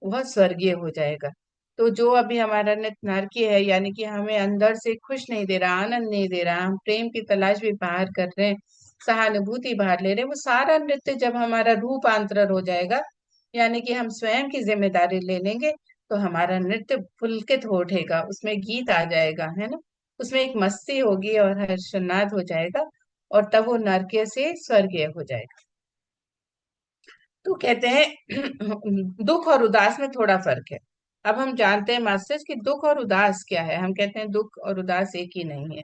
वह स्वर्गीय हो जाएगा। तो जो अभी हमारा नृत्य नारकीय है, यानी कि हमें अंदर से खुश नहीं दे रहा, आनंद नहीं दे रहा, हम प्रेम की तलाश भी बाहर कर रहे हैं, सहानुभूति बाहर ले रहे हैं, वो सारा नृत्य जब हमारा रूपांतरण हो जाएगा, यानी कि हम स्वयं की जिम्मेदारी ले लेंगे, तो हमारा नृत्य पुलकित हो उठेगा, उसमें गीत आ जाएगा, है ना। उसमें एक मस्ती होगी और हर्षनाद हो जाएगा, और तब वो नरकीय से स्वर्गीय हो जाएगा। तो कहते हैं दुख और उदास में थोड़ा फर्क है। अब हम जानते हैं मास्टर्स कि दुख और उदास क्या है। हम कहते हैं दुख और उदास एक ही नहीं है।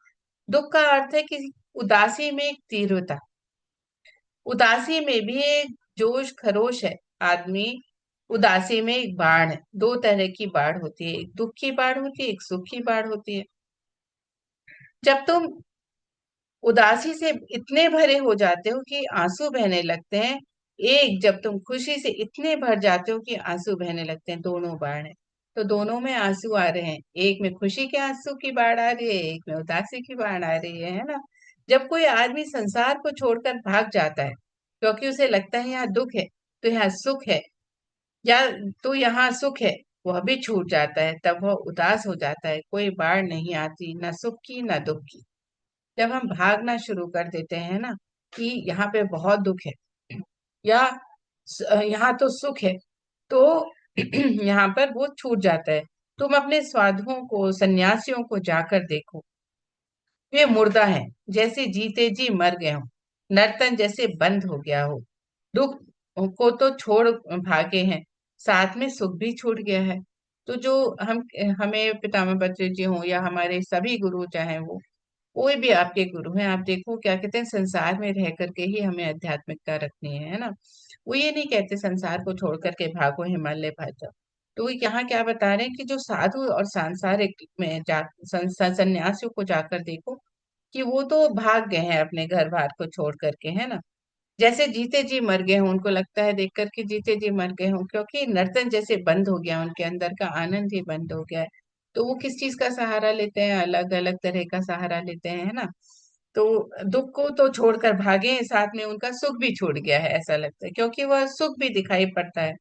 दुख का अर्थ है कि उदासी में एक तीव्रता, उदासी में भी एक जोश खरोश है। आदमी उदासी में एक बाढ़ है। दो तरह की बाढ़ होती है, एक दुख की बाढ़ होती है, एक सुख की बाढ़ होती है। जब तुम उदासी से इतने भरे हो जाते हो कि आंसू बहने लगते हैं, एक जब तुम खुशी से इतने भर जाते हो कि आंसू बहने लगते हैं, दोनों बाढ़ है। तो दोनों में आंसू आ रहे हैं, एक में खुशी के आंसू की बाढ़ आ रही है, एक में उदासी की बाढ़ आ रही है ना। जब कोई आदमी संसार को छोड़कर भाग जाता है क्योंकि उसे लगता है यहाँ दुख है तो यहाँ सुख है, या तो यहाँ सुख है, वह भी छूट जाता है, तब वह उदास हो जाता है। कोई बाढ़ नहीं आती, ना सुख की ना दुख की। जब हम भागना शुरू कर देते हैं ना कि यहाँ पे बहुत दुख है, या यहाँ तो सुख है, तो यहाँ पर वो छूट जाता है। तुम अपने साधुओं को, सन्यासियों को जाकर देखो, वे मुर्दा हैं, जैसे जीते जी मर गए हो, नर्तन जैसे बंद हो गया हो। दुख को तो छोड़ भागे हैं, साथ में सुख भी छूट गया है। तो जो हम हमें पितामह बच्चे जी हों या हमारे सभी गुरु चाहे वो कोई भी आपके गुरु हैं, आप देखो क्या कहते हैं, संसार में रह करके ही हमें आध्यात्मिकता रखनी है ना। वो ये नहीं कहते संसार को छोड़ करके भागो, हिमालय भाग जाओ। तो वो यहाँ क्या बता रहे हैं कि जो साधु और सांसारिक में सन्यासियों को जाकर देखो कि वो तो भाग गए हैं अपने घर बार को छोड़ करके, है ना। जैसे जीते जी मर गए हों, उनको लगता है देख करके जीते जी मर गए हों, क्योंकि नर्तन जैसे बंद हो गया, उनके अंदर का आनंद ही बंद हो गया है। तो वो किस चीज का सहारा लेते हैं, अलग अलग तरह का सहारा लेते हैं, है ना। तो दुख को तो छोड़कर भागे हैं, साथ में उनका सुख भी छूट गया है ऐसा लगता है, क्योंकि वह सुख भी दिखाई पड़ता है।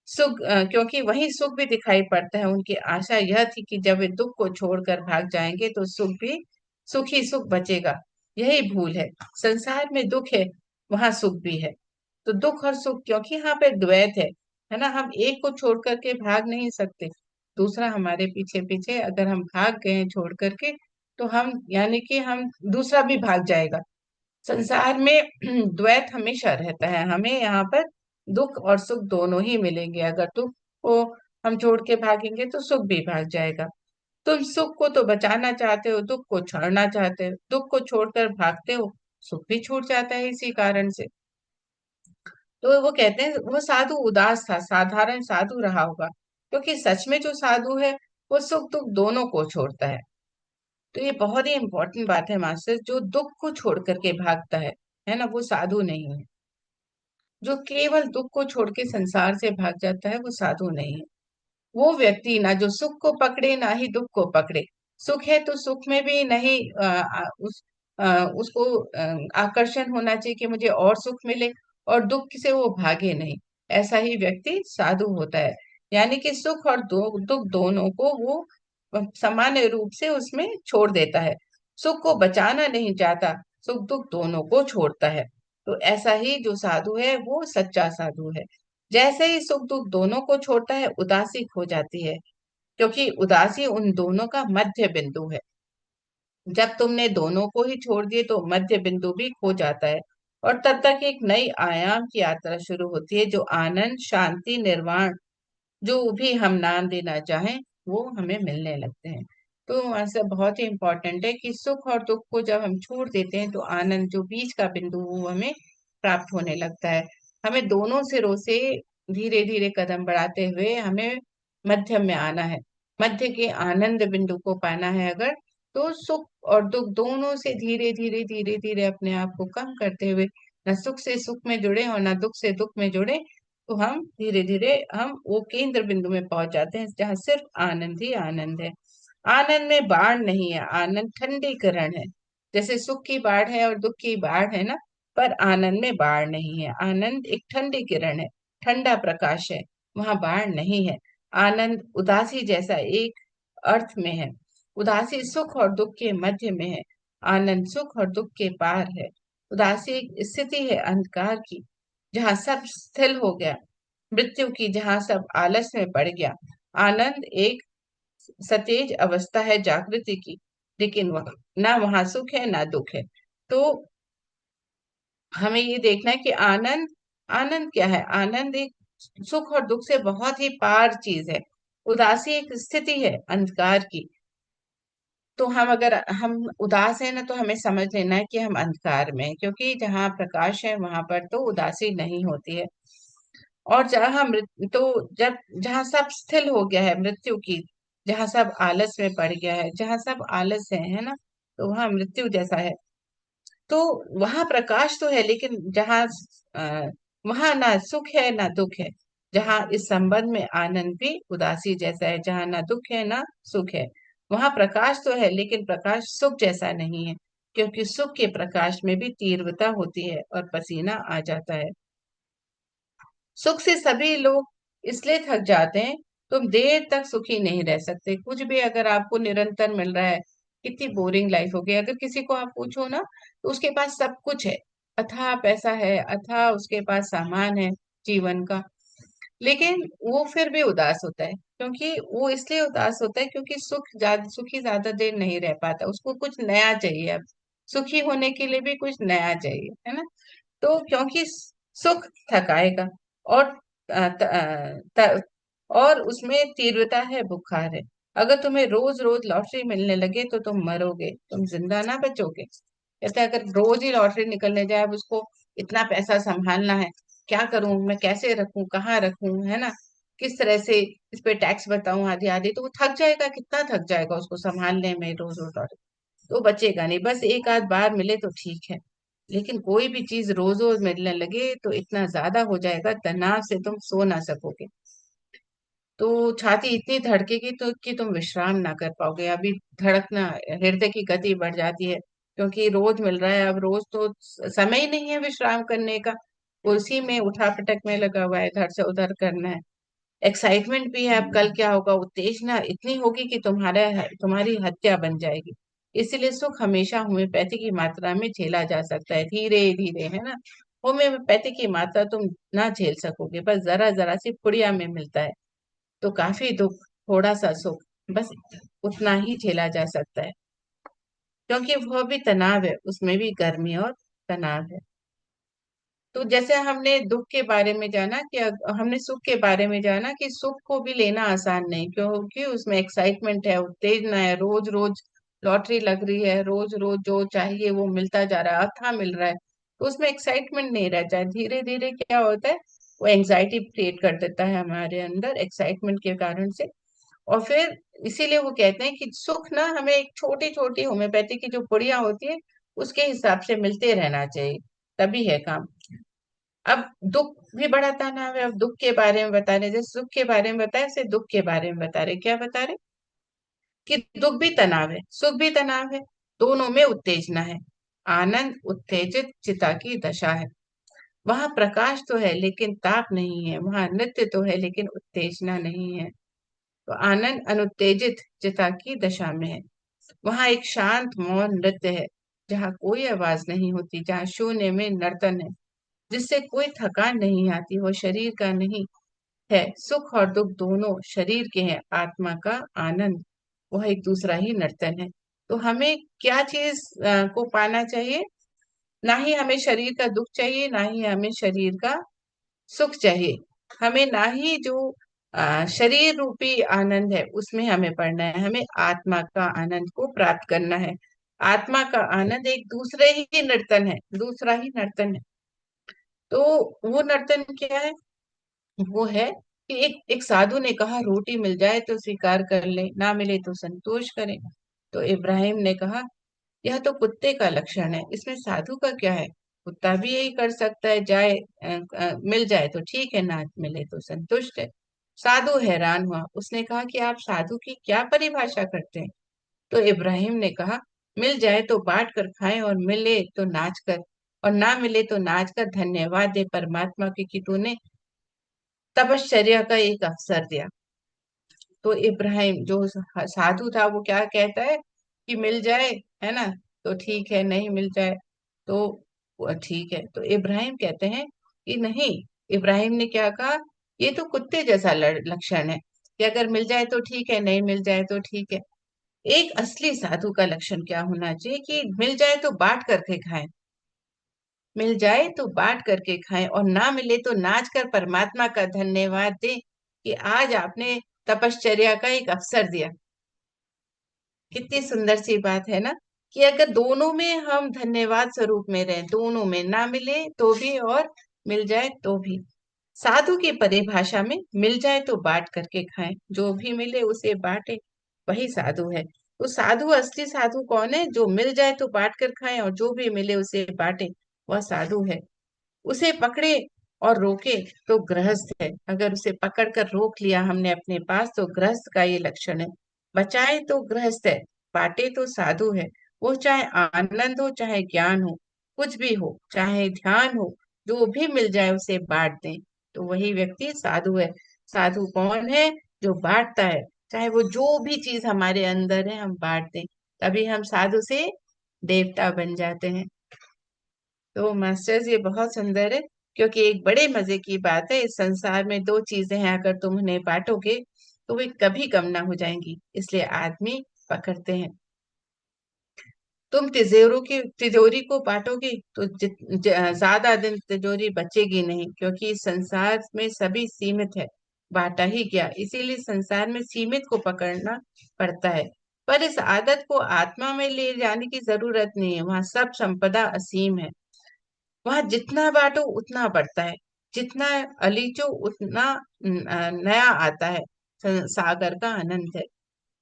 क्योंकि वही सुख भी दिखाई पड़ता है। उनकी आशा यह थी कि जब वे दुख को छोड़कर भाग जाएंगे तो सुख भी, सुख ही सुख बचेगा। यही भूल है, संसार में दुख है, वहां सुख भी है। तो दुख और सुख, क्योंकि यहाँ पे द्वैत है ना, हम एक को छोड़ करके भाग नहीं सकते। दूसरा हमारे पीछे पीछे अगर हम भाग गए हैं छोड़ करके, तो हम यानी कि हम दूसरा भी भाग जाएगा। संसार में द्वैत हमेशा रहता है, हमें यहाँ पर दुख और सुख दोनों ही मिलेंगे। अगर दुख को हम छोड़ के भागेंगे तो सुख भी भाग जाएगा। तुम सुख को तो बचाना चाहते हो, दुख को छोड़ना चाहते हो, दुख को छोड़कर भागते हो, सुख भी छूट जाता है इसी कारण से। तो वो कहते हैं वो साधु उदास था, साधारण साधु रहा होगा, क्योंकि सच में जो साधु है वो सुख दुख दोनों को छोड़ता है। तो ये बहुत ही इंपॉर्टेंट बात है मास्टर, जो दुख को छोड़ करके भागता है ना, वो साधु नहीं है। जो केवल दुख को छोड़ के संसार से भाग जाता है वो साधु नहीं है। वो व्यक्ति ना जो सुख को पकड़े ना ही दुख को पकड़े। सुख है तो सुख में भी नहीं उसको आकर्षण होना चाहिए कि मुझे और सुख मिले, और दुख से वो भागे नहीं। ऐसा ही व्यक्ति साधु होता है, यानी कि सुख और दुख दोनों को वो सामान्य रूप से उसमें छोड़ देता है। सुख को बचाना नहीं चाहता, सुख दुख दोनों को छोड़ता है। तो ऐसा ही जो साधु है वो सच्चा साधु है। जैसे ही सुख दुख दोनों को छोड़ता है, उदासी खो जाती है, क्योंकि उदासी उन दोनों का मध्य बिंदु है। जब तुमने दोनों को ही छोड़ दिए तो मध्य बिंदु भी खो जाता है, और तब तक एक नई आयाम की यात्रा शुरू होती है, जो आनंद, शांति, निर्वाण, जो भी हम नाम देना चाहें, वो हमें मिलने लगते हैं। तो ऐसा बहुत ही इंपॉर्टेंट है कि सुख और दुख को जब हम छोड़ देते हैं तो आनंद, जो बीच का बिंदु, वो हमें प्राप्त होने लगता है। हमें दोनों सिरों से धीरे धीरे कदम बढ़ाते हुए हमें मध्य में आना है। मध्य के आनंद बिंदु को पाना है अगर, तो सुख और दुख दोनों से धीरे धीरे धीरे धीरे अपने आप को कम करते हुए, न सुख से सुख में जुड़े और न दुख से दुख में जुड़े, तो हम धीरे धीरे हम वो केंद्र बिंदु में पहुंच जाते हैं जहाँ सिर्फ आनंद ही आनंद है। आनंद में बाढ़ नहीं है, आनंद ठंडीकरण है। जैसे सुख की बाढ़ है और दुख की बाढ़ है ना, पर आनंद में बाढ़ नहीं है। आनंद एक ठंडी किरण है, ठंडा प्रकाश है, वहां बाढ़ नहीं है। आनंद उदासी जैसा एक अर्थ में है, उदासी सुख और दुख के मध्य में है, आनंद सुख और दुख के पार है। उदासी एक स्थिति है अंधकार की, जहाँ सब स्थिर हो गया, मृत्यु की, जहाँ सब आलस में पड़ गया। आनंद एक सतेज अवस्था है जागृति की, लेकिन वह ना वहां सुख है ना दुख है। तो हमें ये देखना है कि आनंद, आनंद क्या है, आनंद एक सुख और दुख से बहुत ही पार चीज है। उदासी एक स्थिति है अंधकार की। तो हम अगर हम उदास है ना, तो हमें समझ लेना है कि हम अंधकार में हैं, क्योंकि जहाँ प्रकाश है वहां पर तो उदासी नहीं होती है। और जहाँ तो जब जहाँ सब स्थिल हो गया है मृत्यु की, जहाँ सब आलस में पड़ गया है, जहाँ सब आलस है ना, तो वहाँ मृत्यु जैसा है। तो वहां प्रकाश तो है, लेकिन जहाँ वहां ना सुख है ना दुख है। जहाँ इस संबंध में आनंद भी उदासी जैसा है, जहाँ ना दुख है ना सुख है। वहां प्रकाश तो है, लेकिन प्रकाश सुख जैसा नहीं है, क्योंकि सुख के प्रकाश में भी तीव्रता होती है और पसीना आ जाता है। सुख से सभी लोग इसलिए थक जाते हैं। तुम देर तक सुखी नहीं रह सकते। कुछ भी अगर आपको निरंतर मिल रहा है, कितनी बोरिंग लाइफ हो गई। अगर किसी को आप पूछो ना, तो उसके पास सब कुछ है, अथाह पैसा है, अथाह उसके पास सामान है जीवन का, लेकिन वो फिर भी उदास होता है। क्योंकि वो इसलिए उदास होता है क्योंकि सुखी ज्यादा देर नहीं रह पाता, उसको कुछ नया चाहिए। अब सुखी होने के लिए भी कुछ नया चाहिए, है ना। तो क्योंकि सुख थकाएगा, और और उसमें तीव्रता है, बुखार है। अगर तुम्हें रोज रोज लॉटरी मिलने लगे तो तुम मरोगे, तुम जिंदा ना बचोगे। कहते हैं, अगर रोज ही लॉटरी निकलने जाए, अब उसको इतना पैसा संभालना है, क्या करूं मैं, कैसे रखूं, कहाँ रखूं, है ना, किस तरह से इस पे टैक्स बताऊं, आदि आदि, तो वो थक जाएगा, कितना थक जाएगा उसको संभालने में रोज रोज लॉटरी। तो बचेगा नहीं। बस एक आध बार मिले तो ठीक है, लेकिन कोई भी चीज रोज रोज मिलने लगे तो इतना ज्यादा हो जाएगा, तनाव से तुम सो ना सकोगे। तो छाती इतनी धड़केगी तो कि तुम विश्राम ना कर पाओगे। अभी धड़कना, हृदय की गति बढ़ जाती है, क्योंकि रोज मिल रहा है। अब रोज तो समय ही नहीं है विश्राम करने का, उसी में उठा पटक में लगा हुआ है, इधर से उधर करना है। एक्साइटमेंट भी है, अब कल क्या होगा, उत्तेजना इतनी होगी कि तुम्हारी हत्या बन जाएगी। इसीलिए सुख हमेशा होम्योपैथी की मात्रा में झेला जा सकता है, धीरे धीरे, है ना। होम्योपैथी की मात्रा तुम ना झेल सकोगे, बस जरा जरा सी पुड़िया में मिलता है। तो काफी दुख, थोड़ा सा सुख, बस उतना ही झेला जा सकता है, क्योंकि वह भी तनाव है, उसमें भी गर्मी और तनाव है। तो जैसे हमने दुख के बारे में जाना कि हमने सुख के बारे में जाना कि सुख को भी लेना आसान नहीं, क्योंकि उसमें एक्साइटमेंट है, उत्तेजना है, रोज रोज लॉटरी लग रही है, रोज रोज जो चाहिए वो मिलता जा रहा है, अथा मिल रहा है, तो उसमें एक्साइटमेंट नहीं रहता है। धीरे धीरे क्या होता है, वो एंजाइटी क्रिएट कर देता है हमारे अंदर एक्साइटमेंट के कारण से। और फिर इसीलिए वो कहते हैं कि सुख ना हमें एक छोटी छोटी होम्योपैथी की जो पुड़िया होती है उसके हिसाब से मिलते रहना चाहिए, तभी है काम। अब दुख भी बड़ा तनाव है। अब दुख के बारे में बता रहे, जैसे सुख के बारे में बताए, ऐसे दुख के बारे में बता रहे। क्या बता रहे कि दुख भी तनाव है, सुख भी तनाव है, दोनों में उत्तेजना है। आनंद उत्तेजित चिता की दशा है। वहां प्रकाश तो है लेकिन ताप नहीं है, वहां नृत्य तो है लेकिन उत्तेजना नहीं है। तो आनंद अनुत्तेजित चिता की दशा में है। वहां एक शांत मौन नृत्य है, जहाँ कोई आवाज नहीं होती, जहाँ शून्य में नर्तन है, जिससे कोई थकान नहीं आती, वो शरीर का नहीं है। सुख और दुख दोनों शरीर के हैं, आत्मा का आनंद वह एक दूसरा ही नर्तन है। तो हमें क्या चीज को पाना चाहिए, ना ही हमें शरीर का दुख चाहिए, ना ही हमें शरीर का सुख चाहिए। हमें ना ही जो शरीर रूपी आनंद है उसमें हमें पड़ना है, हमें आत्मा का आनंद को प्राप्त करना है। आत्मा का आनंद एक दूसरे ही नर्तन है, दूसरा ही नर्तन है। तो वो नर्तन क्या है, वो है कि एक एक साधु ने कहा, रोटी मिल जाए तो स्वीकार कर ले, ना मिले तो संतोष करें। तो इब्राहिम ने कहा, यह तो कुत्ते का लक्षण है, इसमें साधु का क्या है। कुत्ता भी यही कर सकता है, मिल जाए तो ठीक है, ना मिले तो संतुष्ट है। साधु हैरान हुआ, उसने कहा कि आप साधु की क्या परिभाषा करते हैं। तो इब्राहिम ने कहा, मिल जाए तो बांट कर खाएं, और मिले तो नाच कर, और ना मिले तो नाच कर धन्यवाद दे परमात्मा की कि तूने तपश्चर्या का एक अवसर दिया। तो इब्राहिम जो साधु था, वो क्या कहता है कि मिल जाए, है ना, तो ठीक है, नहीं मिल जाए तो वो ठीक है। तो इब्राहिम कहते हैं कि नहीं। इब्राहिम ने क्या कहा, ये तो कुत्ते जैसा लक्षण है कि अगर मिल जाए तो ठीक है, नहीं मिल जाए तो ठीक है। एक असली साधु का लक्षण क्या होना चाहिए कि मिल जाए तो बांट करके खाएं, मिल जाए तो बांट करके खाएं, और ना मिले तो नाच कर परमात्मा का धन्यवाद दें कि आज आपने तपश्चर्या का एक अवसर दिया। कितनी सुंदर सी बात है ना, कि अगर दोनों में हम धन्यवाद स्वरूप में रहें, दोनों में ना मिले तो भी और मिल जाए तो भी। साधु की परिभाषा में मिल जाए तो बांट करके खाएं, जो भी मिले उसे बांटे, वही साधु है। तो साधु, असली साधु कौन है? जो मिल जाए तो बांट कर खाए और जो भी मिले उसे बांटे, वह साधु है। उसे पकड़े और रोके तो गृहस्थ है। अगर उसे पकड़ कर रोक लिया हमने अपने पास तो गृहस्थ का ये लक्षण है। बचाए तो गृहस्थ है, बांटे तो साधु है। वो चाहे आनंद हो चाहे ज्ञान हो, कुछ भी हो, चाहे ध्यान हो, जो भी मिल जाए उसे बांट दें, तो वही व्यक्ति साधु है। साधु कौन है? जो बांटता है, चाहे वो जो भी चीज हमारे अंदर है हम बांट दें, तभी हम साधु से देवता बन जाते हैं। तो मास्टर्स, ये बहुत सुंदर है, क्योंकि एक बड़े मजे की बात है, इस संसार में दो चीजें हैं, अगर तुम उन्हें बांटोगे तो वे कभी कम ना हो जाएंगी, इसलिए आदमी पकड़ते हैं। तुम तिजोरी को बांटोगे तो ज्यादा दिन तिजोरी बचेगी नहीं, क्योंकि इस संसार में सभी सीमित है, बांटा ही क्या, इसीलिए संसार में सीमित को पकड़ना पड़ता है। पर इस आदत को आत्मा में ले जाने की जरूरत नहीं है, वहां सब संपदा असीम है। वहां जितना बांटो उतना बढ़ता है, जितना अलीचो उतना नया आता है। सागर का आनंद है।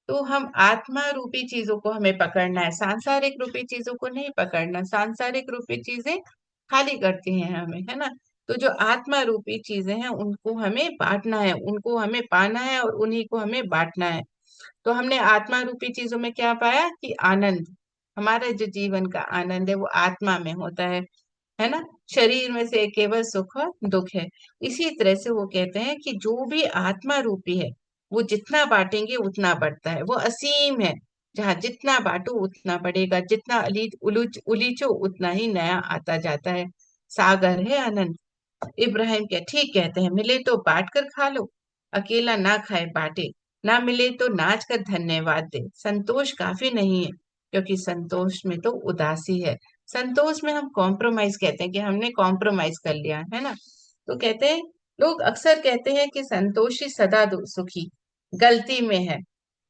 तो हम आत्मा रूपी चीजों को हमें पकड़ना है, सांसारिक रूपी चीजों को नहीं पकड़ना। सांसारिक रूपी चीजें खाली करती हैं हमें, है ना। तो जो आत्मा रूपी चीजें हैं उनको हमें बांटना है, उनको हमें पाना है और उन्हीं को हमें बांटना है। तो हमने आत्मा रूपी चीजों में क्या पाया? कि आनंद, हमारे जो जीवन का आनंद है वो आत्मा में होता है ना। शरीर में से केवल सुख और दुख है। इसी तरह से वो कहते हैं कि जो भी आत्मा रूपी है वो जितना बांटेंगे उतना बढ़ता है, वो असीम है। जहाँ जितना बांटो उतना बढ़ेगा, जितना उलीचो उतना ही नया आता जाता है। सागर है आनंद। इब्राहिम क्या ठीक कहते हैं, मिले तो बांट कर खा लो, अकेला ना खाए बांटे, ना मिले तो नाच कर धन्यवाद दे। संतोष काफी नहीं है, क्योंकि संतोष में तो उदासी है। संतोष में हम कॉम्प्रोमाइज कहते हैं, कि हमने कॉम्प्रोमाइज कर लिया है ना। तो कहते हैं, लोग अक्सर कहते हैं कि संतोषी सदा सुखी, गलती में है।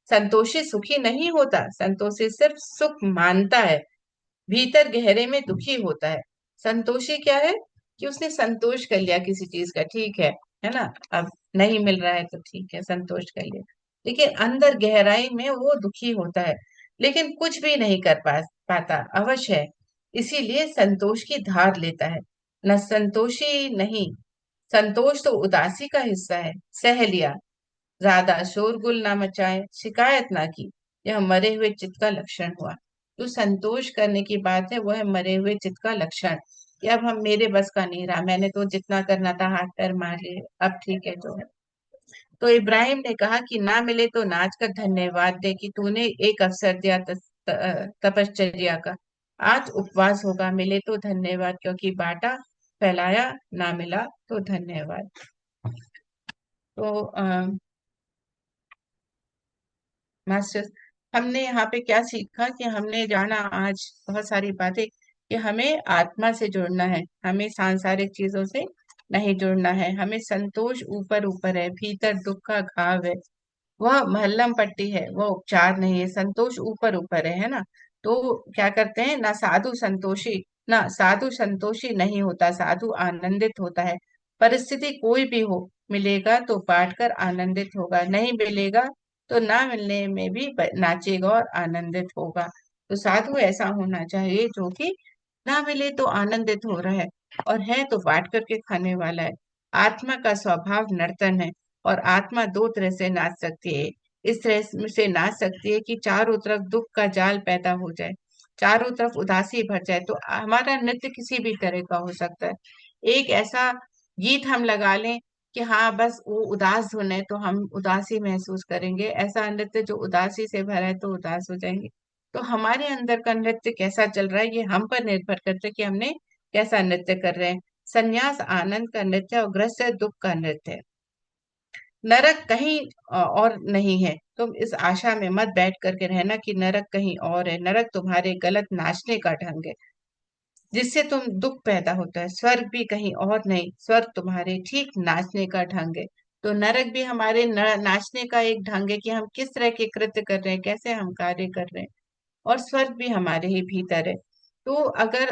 संतोषी सुखी नहीं होता, संतोषी सिर्फ सुख मानता है, भीतर गहरे में दुखी होता है। संतोषी क्या है? कि उसने संतोष कर लिया किसी चीज का, ठीक है ना। अब नहीं मिल रहा है तो ठीक है, संतोष कर लिया, लेकिन अंदर गहराई में वो दुखी होता है, लेकिन कुछ भी नहीं कर पाता, अवश्य है। इसीलिए संतोष की धार लेता है। न संतोषी नहीं, संतोष तो उदासी का हिस्सा है। सह लिया, ज्यादा शोरगुल ना मचाए, शिकायत ना की, यह मरे हुए चित्त का लक्षण हुआ। जो संतोष करने की बात है वो है मरे हुए चित्त का लक्षण, कि अब हम, मेरे बस का नहीं रहा, मैंने तो जितना करना था हाथ पैर मार लिए, अब ठीक है जो है। तो इब्राहिम ने कहा कि ना मिले तो नाच कर धन्यवाद दे, कि तूने एक अवसर दिया तपश्चर्या का। आज उपवास होगा, मिले तो धन्यवाद, क्योंकि बांटा, फैलाया, ना मिला तो धन्यवाद। तो मास्टर्स, हमने यहाँ पे क्या सीखा? कि हमने जाना आज बहुत सारी बातें, कि हमें आत्मा से जुड़ना है, हमें सांसारिक चीजों से नहीं जुड़ना है। हमें संतोष ऊपर ऊपर है, भीतर दुख का घाव है, वह महल्लम पट्टी है, वह उपचार नहीं है। संतोष ऊपर ऊपर है ना। तो क्या करते हैं ना, साधु संतोषी नहीं होता, साधु आनंदित होता है। परिस्थिति कोई भी हो, मिलेगा तो बांट कर आनंदित होगा, नहीं मिलेगा तो ना मिलने में भी नाचेगा और आनंदित होगा। तो साधु ऐसा होना चाहिए जो कि ना मिले तो आनंदित हो रहा है, और है तो बांट करके खाने वाला है। आत्मा का स्वभाव नर्तन है, और आत्मा दो तरह से नाच सकती है। इस तरह से नाच सकती है कि चारों तरफ दुख का जाल पैदा हो जाए, चारों तरफ उदासी भर जाए, तो हमारा नृत्य किसी भी तरह का हो सकता है। एक ऐसा गीत हम लगा लें कि हाँ बस वो उदास धुन है तो हम उदासी महसूस करेंगे, ऐसा नृत्य जो उदासी से भरा है तो उदास हो जाएंगे। तो हमारे अंदर का नृत्य कैसा चल रहा है, ये हम पर निर्भर करता है कि हमने कैसा नृत्य कर रहे हैं। संन्यास आनंद का नृत्य है और ग्रस्त दुख का नृत्य है। नरक कहीं और नहीं है। तुम इस आशा में मत बैठ करके रहना कि नरक कहीं और है। नरक तुम्हारे गलत नाचने का ढंग है, जिससे तुम दुख पैदा होता है। स्वर्ग भी कहीं और नहीं, स्वर्ग तुम्हारे ठीक नाचने का ढंग है। तो नरक भी हमारे नाचने का एक ढंग है कि हम किस तरह के कृत्य कर रहे हैं, कैसे हम कार्य कर रहे हैं। और स्वर्ग भी हमारे ही भीतर है। तो अगर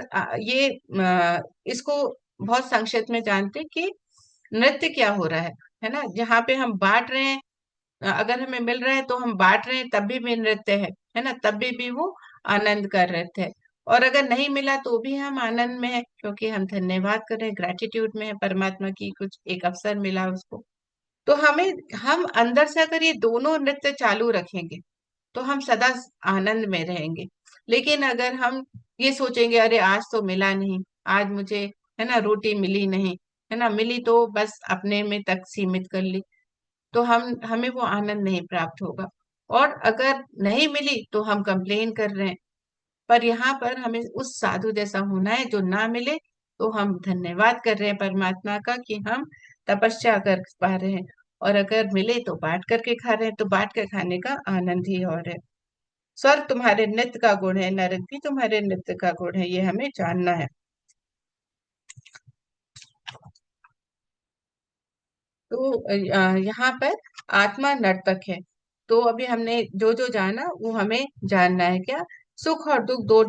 इसको बहुत संक्षिप्त में जानते हैं कि नृत्य क्या हो रहा है ना, जहाँ पे हम बांट रहे हैं। अगर हमें मिल रहा है तो हम बांट रहे हैं, तब भी नृत्य है ना, तब भी वो आनंद कर रहे थे। और अगर नहीं मिला तो भी हम आनंद में है, क्योंकि हम धन्यवाद कर रहे हैं, ग्रेटिट्यूड में है परमात्मा की, कुछ एक अवसर मिला उसको। तो हम अंदर से अगर ये दोनों नृत्य चालू रखेंगे तो हम सदा आनंद में रहेंगे। लेकिन अगर हम ये सोचेंगे अरे आज तो मिला नहीं, आज मुझे है ना रोटी मिली नहीं, है ना, मिली तो बस अपने में तक सीमित कर ली, तो हम हमें वो आनंद नहीं प्राप्त होगा। और अगर नहीं मिली तो हम कंप्लेन कर रहे हैं। पर यहाँ पर हमें उस साधु जैसा होना है, जो ना मिले तो हम धन्यवाद कर रहे हैं परमात्मा का कि हम तपस्या कर पा रहे हैं, और अगर मिले तो बांट करके खा रहे हैं, तो बांट कर खाने का आनंद ही और है। स्वर्ग तुम्हारे नृत्य का गुण है, नरक भी तुम्हारे नृत्य का गुण है, ये हमें जानना है। तो यहाँ पर आत्मा नर्तक है। तो अभी हमने जो जो जाना वो हमें जानना है क्या। सुख और दुख दो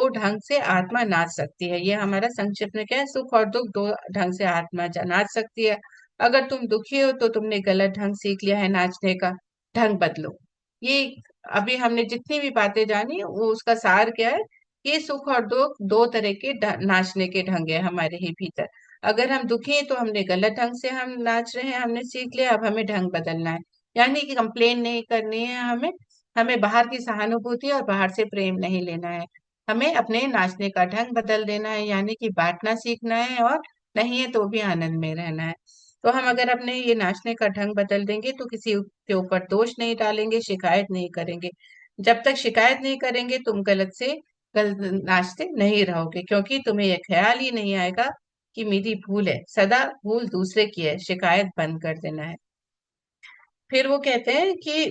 ढंग से आत्मा नाच सकती है, ये हमारा संक्षिप्त में क्या है, सुख और दुख दो ढंग से आत्मा नाच सकती है। अगर तुम दुखी हो तो तुमने गलत ढंग सीख लिया है नाचने का, ढंग बदलो। ये अभी हमने जितनी भी बातें जानी वो उसका सार क्या है, कि सुख और दुख दो तरह के नाचने के ढंग है हमारे ही भीतर। अगर हम दुखी हैं तो हमने गलत ढंग से हम नाच रहे हैं, हमने सीख लिया, अब हमें ढंग बदलना है। यानी कि कंप्लेन नहीं करनी है हमें, हमें बाहर की सहानुभूति और बाहर से प्रेम नहीं लेना है। हमें अपने नाचने का ढंग बदल देना है, यानी कि बांटना सीखना है, और नहीं है तो भी आनंद में रहना है। तो हम अगर अपने ये नाचने का ढंग बदल देंगे तो किसी के ऊपर दोष नहीं डालेंगे, शिकायत नहीं करेंगे। जब तक शिकायत नहीं करेंगे तुम गलत नाचते नहीं रहोगे, क्योंकि तुम्हें यह ख्याल ही नहीं आएगा कि मेरी भूल है। सदा भूल दूसरे की है, शिकायत बंद कर देना है। फिर वो कहते हैं कि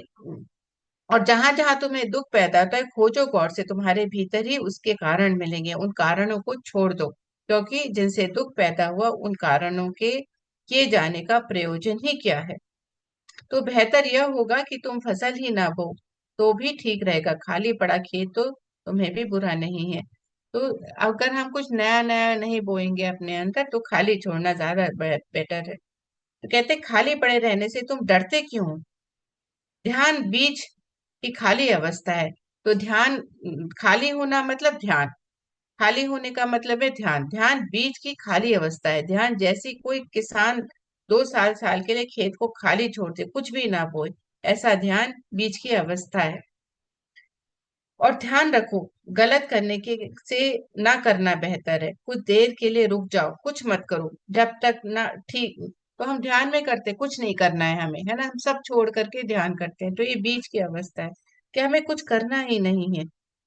और जहां जहां तुम्हें दुख पैदा होता है खोजो गौर से, तुम्हारे भीतर ही उसके कारण मिलेंगे, उन कारणों को छोड़ दो, क्योंकि जिनसे दुख पैदा हुआ उन कारणों के किए जाने का प्रयोजन ही क्या है। तो बेहतर यह होगा कि तुम फसल ही ना बो तो भी ठीक रहेगा, खाली पड़ा खेत तो तुम्हें भी बुरा नहीं है। तो अगर हम कुछ नया नया नहीं बोएंगे अपने अंदर तो खाली छोड़ना ज्यादा बेटर है। तो कहते खाली पड़े रहने से तुम डरते क्यों हो? ध्यान बीज की खाली अवस्था है। तो ध्यान खाली होना मतलब ध्यान, खाली होने का मतलब है ध्यान। ध्यान बीज की खाली अवस्था है। ध्यान जैसी कोई किसान 2 साल साल के लिए खेत को खाली छोड़ दे, कुछ भी ना बोए, ऐसा ध्यान बीज की अवस्था है। और ध्यान रखो, गलत करने के से ना करना बेहतर है। कुछ देर के लिए रुक जाओ, कुछ मत करो जब तक ना ठीक। तो हम ध्यान में करते कुछ नहीं करना है हमें, है ना, हम सब छोड़ करके ध्यान करते हैं, तो ये बीच की अवस्था है कि हमें कुछ करना ही नहीं है।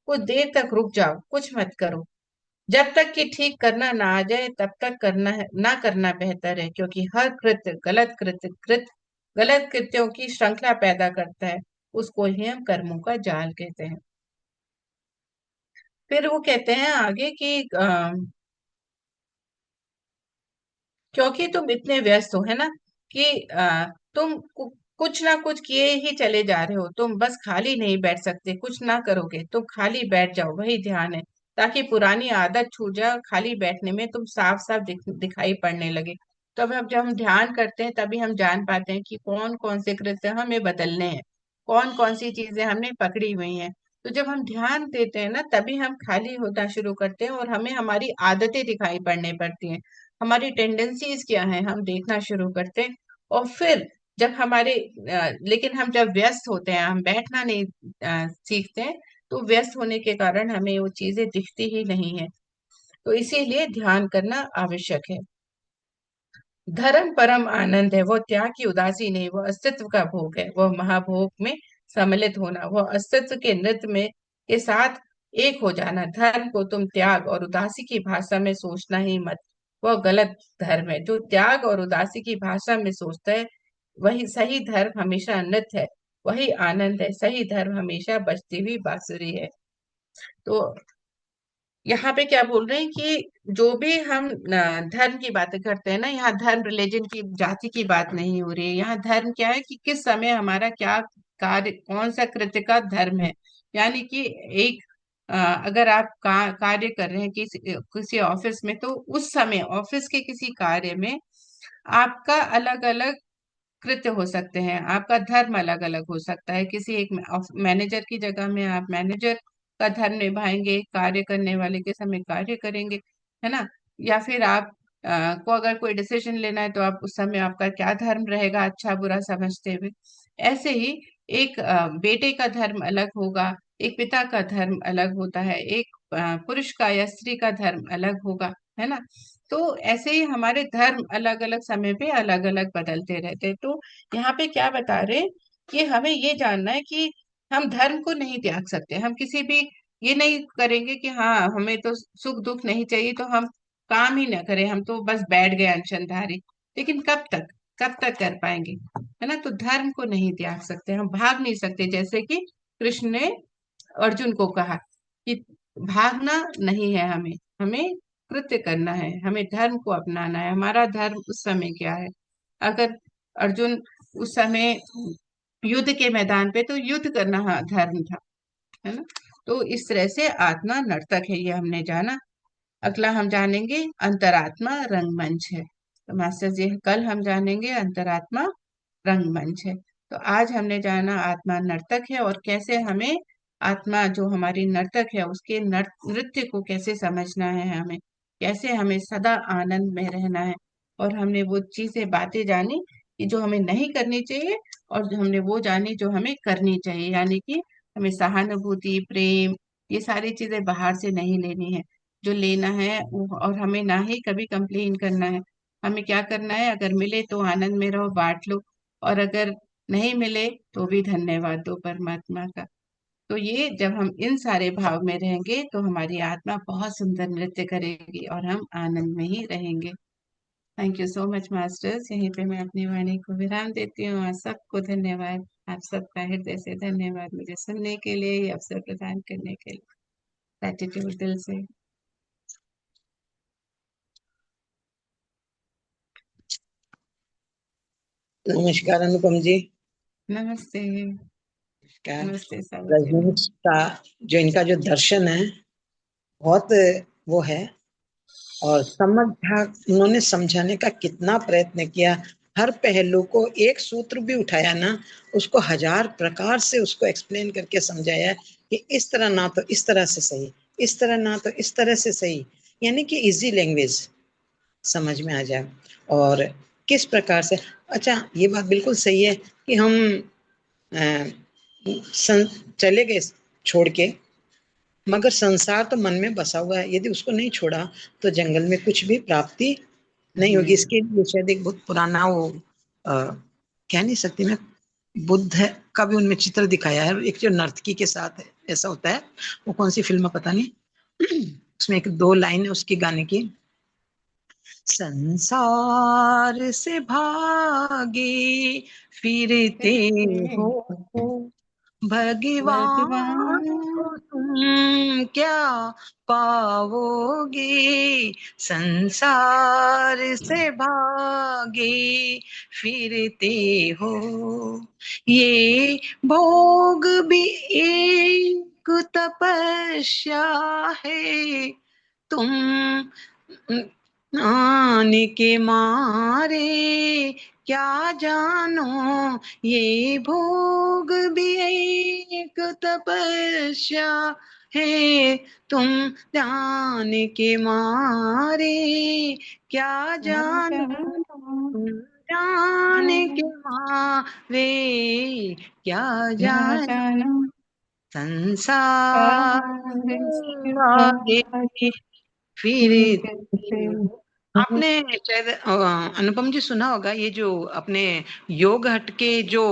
कुछ देर तक रुक जाओ, कुछ मत करो, जब तक कि ठीक करना ना आ जाए तब तक करना है ना करना बेहतर है, क्योंकि हर गलत कृत्यों की श्रृंखला पैदा करता है, उसको ही हम कर्मों का जाल कहते हैं। फिर वो कहते हैं आगे कि क्योंकि तुम इतने व्यस्त हो, है ना, कि तुम कुछ ना कुछ किए ही चले जा रहे हो, तुम बस खाली नहीं बैठ सकते, कुछ ना करोगे, तुम खाली बैठ जाओ, वही ध्यान है, ताकि पुरानी आदत छूट जाए और खाली बैठने में तुम साफ साफ दिखाई पड़ने लगे। तो अब जब हम ध्यान करते हैं तभी हम जान पाते हैं कि कौन कौन से कृत्य हमें बदलने हैं, कौन कौन सी चीजें हमने पकड़ी हुई हैं। तो जब हम ध्यान देते हैं ना तभी हम खाली होना शुरू करते हैं, और हमें हमारी आदतें दिखाई पड़ने पड़ती हैं, हमारी टेंडेंसीज क्या है हम देखना शुरू करते हैं। और फिर जब लेकिन हम जब व्यस्त होते हैं, हम बैठना नहीं सीखते हैं, तो व्यस्त होने के कारण हमें वो चीजें दिखती ही नहीं है। तो इसीलिए ध्यान करना आवश्यक है। धर्म परम आनंद है, वह त्याग की उदासी नहीं, वह अस्तित्व का भोग है, वह महाभोग में सम्मिलित होना, वह अस्तित्व के नृत्य में के साथ एक हो जाना। धर्म को तुम त्याग और उदासी की भाषा में सोचना ही मत, वह गलत धर्म है। जो त्याग और उदासी की भाषा में सोचता है वही सही धर्म, हमेशा नृत्य है, वही आनंद है। सही धर्म हमेशा बजती हुई बांसुरी है। तो यहाँ पे क्या बोल रहे हैं कि जो भी हम धर्म की बातें करते हैं ना, यहाँ धर्म रिलीजन की जाति की बात नहीं हो रही है। यहाँ धर्म क्या है कि किस समय हमारा क्या कार्य, कौन सा कृत्य का धर्म है। यानी कि एक अगर आप कार्य कर रहे हैं किसी किसी ऑफिस में, तो उस समय ऑफिस के किसी कार्य में आपका अलग अलग कृत्य हो सकते हैं, आपका धर्म अलग अलग हो सकता है। किसी एक मैनेजर की जगह में आप मैनेजर का धर्म निभाएंगे, कार्य करने वाले के समय कार्य करेंगे, है ना। या फिर आप को अगर कोई डिसीजन लेना है तो आप उस समय आपका क्या धर्म रहेगा, अच्छा बुरा समझते हुए। ऐसे ही एक बेटे का धर्म अलग होगा, एक पिता का धर्म अलग होता है, एक पुरुष का या स्त्री का धर्म अलग होगा, है ना। तो ऐसे ही हमारे धर्म अलग अलग समय पे अलग अलग बदलते रहते हैं। तो यहाँ पे क्या बता रहे हैं कि हमें ये जानना है कि हम धर्म को नहीं त्याग सकते। हम किसी भी ये नहीं करेंगे कि हाँ हमें तो सुख दुख नहीं चाहिए तो हम काम ही ना करें, हम तो बस बैठ गए अनशनधारी। लेकिन कब तक कर पाएंगे, है ना। तो धर्म को नहीं त्याग सकते, हम भाग नहीं सकते। जैसे कि कृष्ण ने अर्जुन को कहा कि भागना नहीं है हमें, हमें कृत्य करना है, हमें धर्म को अपनाना है। हमारा धर्म उस समय क्या है। अगर अर्जुन उस समय युद्ध के मैदान पे, तो युद्ध करना हाँ धर्म था, है ना। तो इस तरह से आत्मा नर्तक है, ये हमने जाना। अगला हम जानेंगे अंतरात्मा रंगमंच है। तो मास्टर जी कल हम जानेंगे अंतरात्मा रंगमंच है। तो आज हमने जाना आत्मा नर्तक है, और कैसे हमें आत्मा जो हमारी नर्तक है उसके नृत्य को कैसे समझना है, हमें कैसे हमें सदा आनंद में रहना है। और हमने वो चीजें बातें जानी कि जो हमें नहीं करनी चाहिए, और जो हमने वो जानी जो हमें करनी चाहिए। यानी कि हमें सहानुभूति, प्रेम, ये सारी चीजें बाहर से नहीं लेनी है। जो लेना है और हमें ना ही कभी कंप्लेन करना है। हमें क्या करना है, अगर मिले तो आनंद में रहो, बांट लो, और अगर नहीं मिले तो भी धन्यवाद दो परमात्मा का। तो ये जब हम इन सारे भाव में रहेंगे तो हमारी आत्मा बहुत सुंदर नृत्य करेगी और हम आनंद में ही रहेंगे। Thank you so much masters. यहीं पे मैं अपनी वाणी को विराम देती हूँ, और सबको धन्यवाद। आप सबका हृदय से धन्यवाद मुझे सुनने के लिए, ये अवसर प्रदान करने के लिए। ग्रेटिट्यूड दिल से। नमस्कार अनुपम जी। नमस्ते। क्या नमस्ते सावित्री। रजनीश का जो इनका जो दर्शन है बहुत वो है, और उन्होंने समझाने का कितना प्रयत्न किया। हर पहलू को एक सूत्र भी उठाया ना, उसको हजार प्रकार से उसको एक्सप्लेन करके समझाया कि इस तरह ना तो इस तरह से सही, इस तरह ना तो इस तरह से सही, यानी कि इजी लैंग्वेज समझ में आ जाए। और किस प्रकार से, अच्छा ये बात बिल्कुल सही है कि हम अ, चले गए छोड़ के, मगर संसार तो मन में बसा हुआ है। यदि उसको नहीं छोड़ा तो जंगल में कुछ भी प्राप्ति नहीं होगी। हम्म। इसके लिए शायद एक बहुत पुराना वो कह नहीं सकती मैं, बुद्ध है का भी उनमें चित्र दिखाया है। एक जो नर्तकी के साथ है, ऐसा होता है। वो कौन सी फिल्म है पता नहीं। उसमें एक दो लाइन है उसकी गाने की, संसार से भागे फिरते हो भगवान भगवान। को तुम क्या पाओगे, संसार से भागे फिरते हो। ये भोग भी एक तपस्या है, तुम आने के मारे क्या जानो, ये भोग भी एक तपस्या है, तुम जाने के मारे क्या जानो, तुम जाने के मारे क्या ना जानो, जाना संसार पार से से भागे भागे फिर फिरते हो। आपने शायद अनुपम जी सुना होगा, ये जो अपने योग हट के जो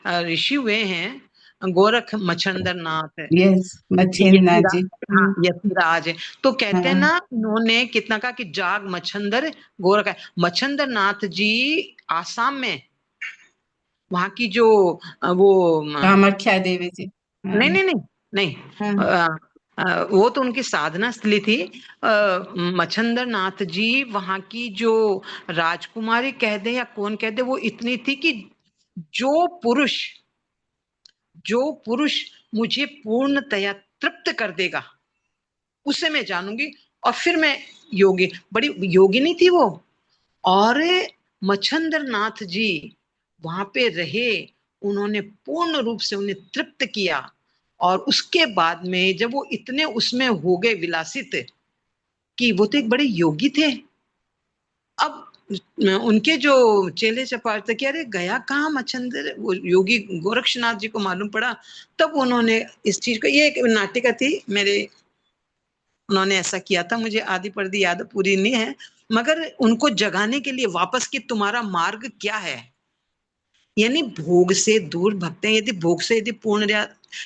ऋषि हुए हैं, गोरख मच्छंदर नाथ, यस, मच्छिंद्रनाथ यतिराज। जी। हाँ यतिराज, तो कहते हैं हाँ। ना इन्होंने कितना कहा कि जाग मच्छंदर गोरख है। मच्छंदर नाथ जी आसाम में, वहां की जो वो कामाख्या देवी जी। हाँ। नहीं नहीं नहीं नहीं, हाँ। वो तो उनकी साधना स्थली थी। मच्छंदर नाथ जी वहां की जो राजकुमारी कह दे या कौन कह दे, वो इतनी थी कि जो पुरुष जो पुरुष मुझे पूर्णतया तृप्त कर देगा उसे मैं जानूंगी, और फिर मैं योगी, बड़ी योगिनी थी वो। और मच्छंदर नाथ जी वहां पे रहे, उन्होंने पूर्ण रूप से उन्हें तृप्त किया, और उसके बाद में जब वो इतने उसमें हो गए विलासित कि वो तो एक बड़े योगी थे। अब उनके जो चेले चपाटे कि अरे गया कहाँ मच्छंदर, वो योगी गोरक्षनाथ जी को मालूम पड़ा। तब उन्होंने इस चीज को, ये एक नाटिका थी मेरे, उन्होंने ऐसा किया था, मुझे आधी पर्दी याद पूरी नहीं है, मगर उनको जगाने के लिए वापस कि तुम्हारा मार्ग क्या है, यानी भोग से दूर भगते हैं। यदि भोग से यदि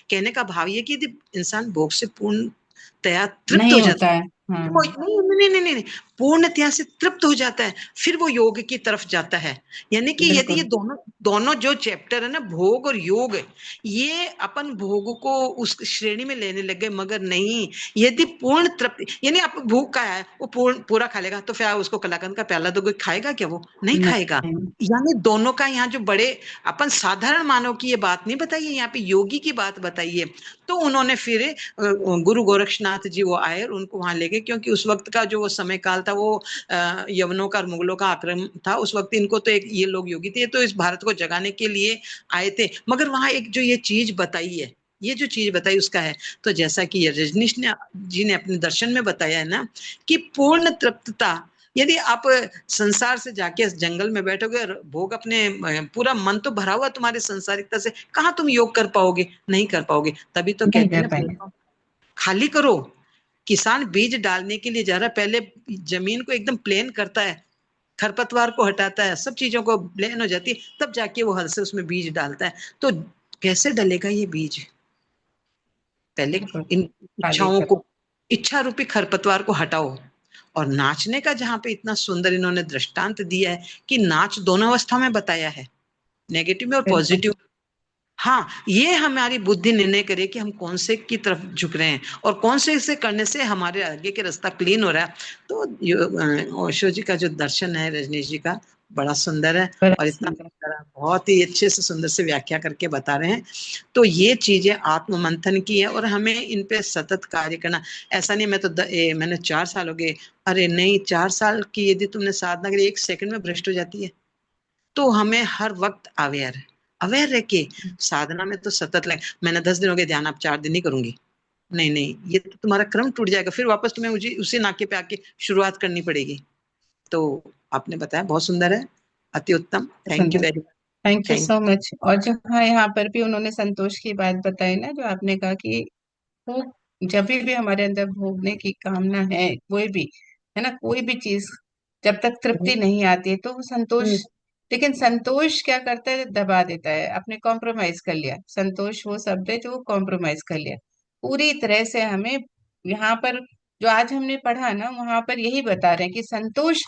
कहने का भाव ये कि यदि इंसान भोग से पूर्णतया तृप्त हो नहीं जाता होता है, है। वो हाँ, नहीं नहीं नहीं नहीं नहीं, पूर्णतया से तृप्त हो जाता है, फिर वो योग की तरफ जाता है। यानी कि यदि ये बिल्कुल। दोनों दोनों जो चैप्टर है ना, भोग और योग, ये अपन भोग को उस श्रेणी में लेने लगे, मगर नहीं। यदि पूर्ण तृप्ति, यानी आप भूख का है, वो पूरा खा लेगा तो फिर उसको कलाकंद का प्याला दोगे, खाएगा क्या? वो नहीं खाएगा। नहीं। यानी दोनों का यहाँ जो बड़े, अपन साधारण मानव की ये बात नहीं बताई है, यहाँ पे योगी की बात बताई है। तो उन्होंने फिर गुरु गोरक्षनाथ जी वो आए और उनको वहां ले गए, क्योंकि उस वक्त का जो वो समय काल था, वो यवनों का और मुगलों का आक्रमण था उस वक्त। इनको तो एक ये लोग योगी थे, तो इस भारत को जगाने के लिए आए थे। मगर वहां एक जो ये चीज बताई है, ये जो चीज बताई उसका है, तो जैसा कि ये रजनीश ने जी ने अपने दर्शन में बताया है ना, कि पूर्ण तृप्तता, यदि आप संसार से जाके जंगल में बैठोगे और भोग अपने, पूरा मन तो भरा हुआ तुम्हारे संसारिकता से, कहाँ तुम योग कर पाओगे? नहीं कर पाओगे। तभी तो नहीं कहते हैं कर ना, पाएंगे। प्लेटफॉर्म खाली करो। किसान बीज डालने के लिए जा रहा है, पहले जमीन को एकदम प्लेन करता है, खरपतवार को हटाता है, सब चीजों को प्लेन हो जाती है, तब जाके वो हल से उसमें बीज डालता है। तो कैसे डलेगा ये बीज? पहले बिल्कुल। इन खाली इच्छाओं करो। को, इच्छा रूपी खरपतवार को हटाओ। और नाचने का जहां पे इतना सुंदर इन्होंने दृष्टांत दिया है कि नाच दोनों अवस्था में बताया है, नेगेटिव में और बिल्कुल। पॉजिटिव। हाँ, ये हमारी बुद्धि निर्णय करे कि हम कौन से की तरफ झुक रहे हैं, और कौन से इसे करने से हमारे आगे के रास्ता क्लीन हो रहा है। तो ओशो जी का जो दर्शन है, रजनीश जी का, बड़ा सुंदर है। बड़ा और इतना सुंदर। सुंदर है, बहुत ही अच्छे से सुंदर से व्याख्या करके बता रहे हैं। तो ये चीजें आत्म मंथन की है, और हमें इन पे सतत कार्य करना। ऐसा नहीं मैं तो मैंने 4 साल हो गए, अरे नहीं, 4 साल की यदि तुमने साधना करी, 1 सेकंड में भ्रष्ट हो जाती है। तो हमें हर वक्त अवेयर अवेयर रह के साधना में तो सतत लगे। मैंने 10 दिन हो गए ध्यान, आप 4 दिन ही करूंगी, नहीं नहीं, ये तो तुम्हारा क्रम टूट जाएगा, फिर वापस तुम्हें उसी नाके पे आके शुरुआत करनी पड़ेगी। तो आपने बताया बहुत सुंदर है, अति उत्तम, थैंक यू सुंदर। Very much. Thank you thank so much. और जो हाँ, यहाँ पर भी उन्होंने संतोष की बात बताई ना, जो आपने कहा कि भोग, जब भी हमारे अंदर भोगने की कामना है, कोई भी, है ना, कोई भी चीज, जब तक तृप्ति यू। नहीं आती है तो वो संतोष, लेकिन संतोष क्या करता है, दबा देता है। आपने कॉम्प्रोमाइज कर लिया, संतोष वो शब्द है जो कॉम्प्रोमाइज कर लिया पूरी तरह से। हमें यहाँ पर जो आज हमने पढ़ा ना, वहां पर यही बता रहे हैं कि संतोष,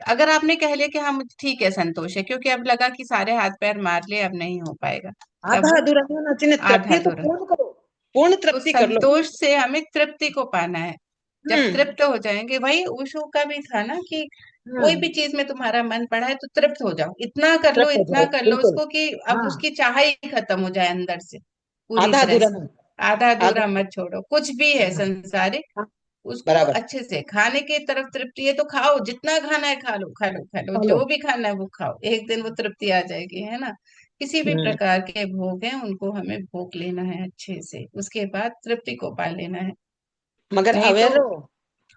अगर आपने कह लिया कि हाँ मुझे ठीक है संतोष है, क्योंकि अब लगा कि सारे हाथ पैर मार लिए, अब नहीं हो पाएगा, अब आधा वो अधूरा नहीं होना चाहिए, तृप्ति आधा है तो अधूरा। पूर्ण करो, पूर्ण तो तृप्ति कर लो। संतोष से हमें तृप्ति को पाना है। जब हम्म। तृप्त हो जाएंगे, वही ओशो का भी था ना कि कोई भी हम्म। चीज में तुम्हारा मन पड़ा है तो तृप्त हो जाओ, इतना कर लो, तृप्त हो इतना जाओ, कर लो बिल्कुल। उसको कि अब हाँ, उसकी चाह ही खत्म हो जाए अंदर से पूरी आधा तरह अधूरा से। नहीं। आधा आधा। अधूरा मत छोड़ो, कुछ भी है हाँ, संसारिक, हाँ, उसको बराबर। अच्छे से खाने की तरफ तृप्ति है तो खाओ, जितना खाना है खा लो, खा लो, खा लो, हेलो। जो भी खाना है वो खाओ, एक दिन वो तृप्ति आ जाएगी, है ना। किसी भी हम्म। प्रकार के भोग हैं, उनको हमें भोग लेना है अच्छे से, उसके बाद तृप्ति को पा लेना है। मगर नहीं तो अवेयर रहो,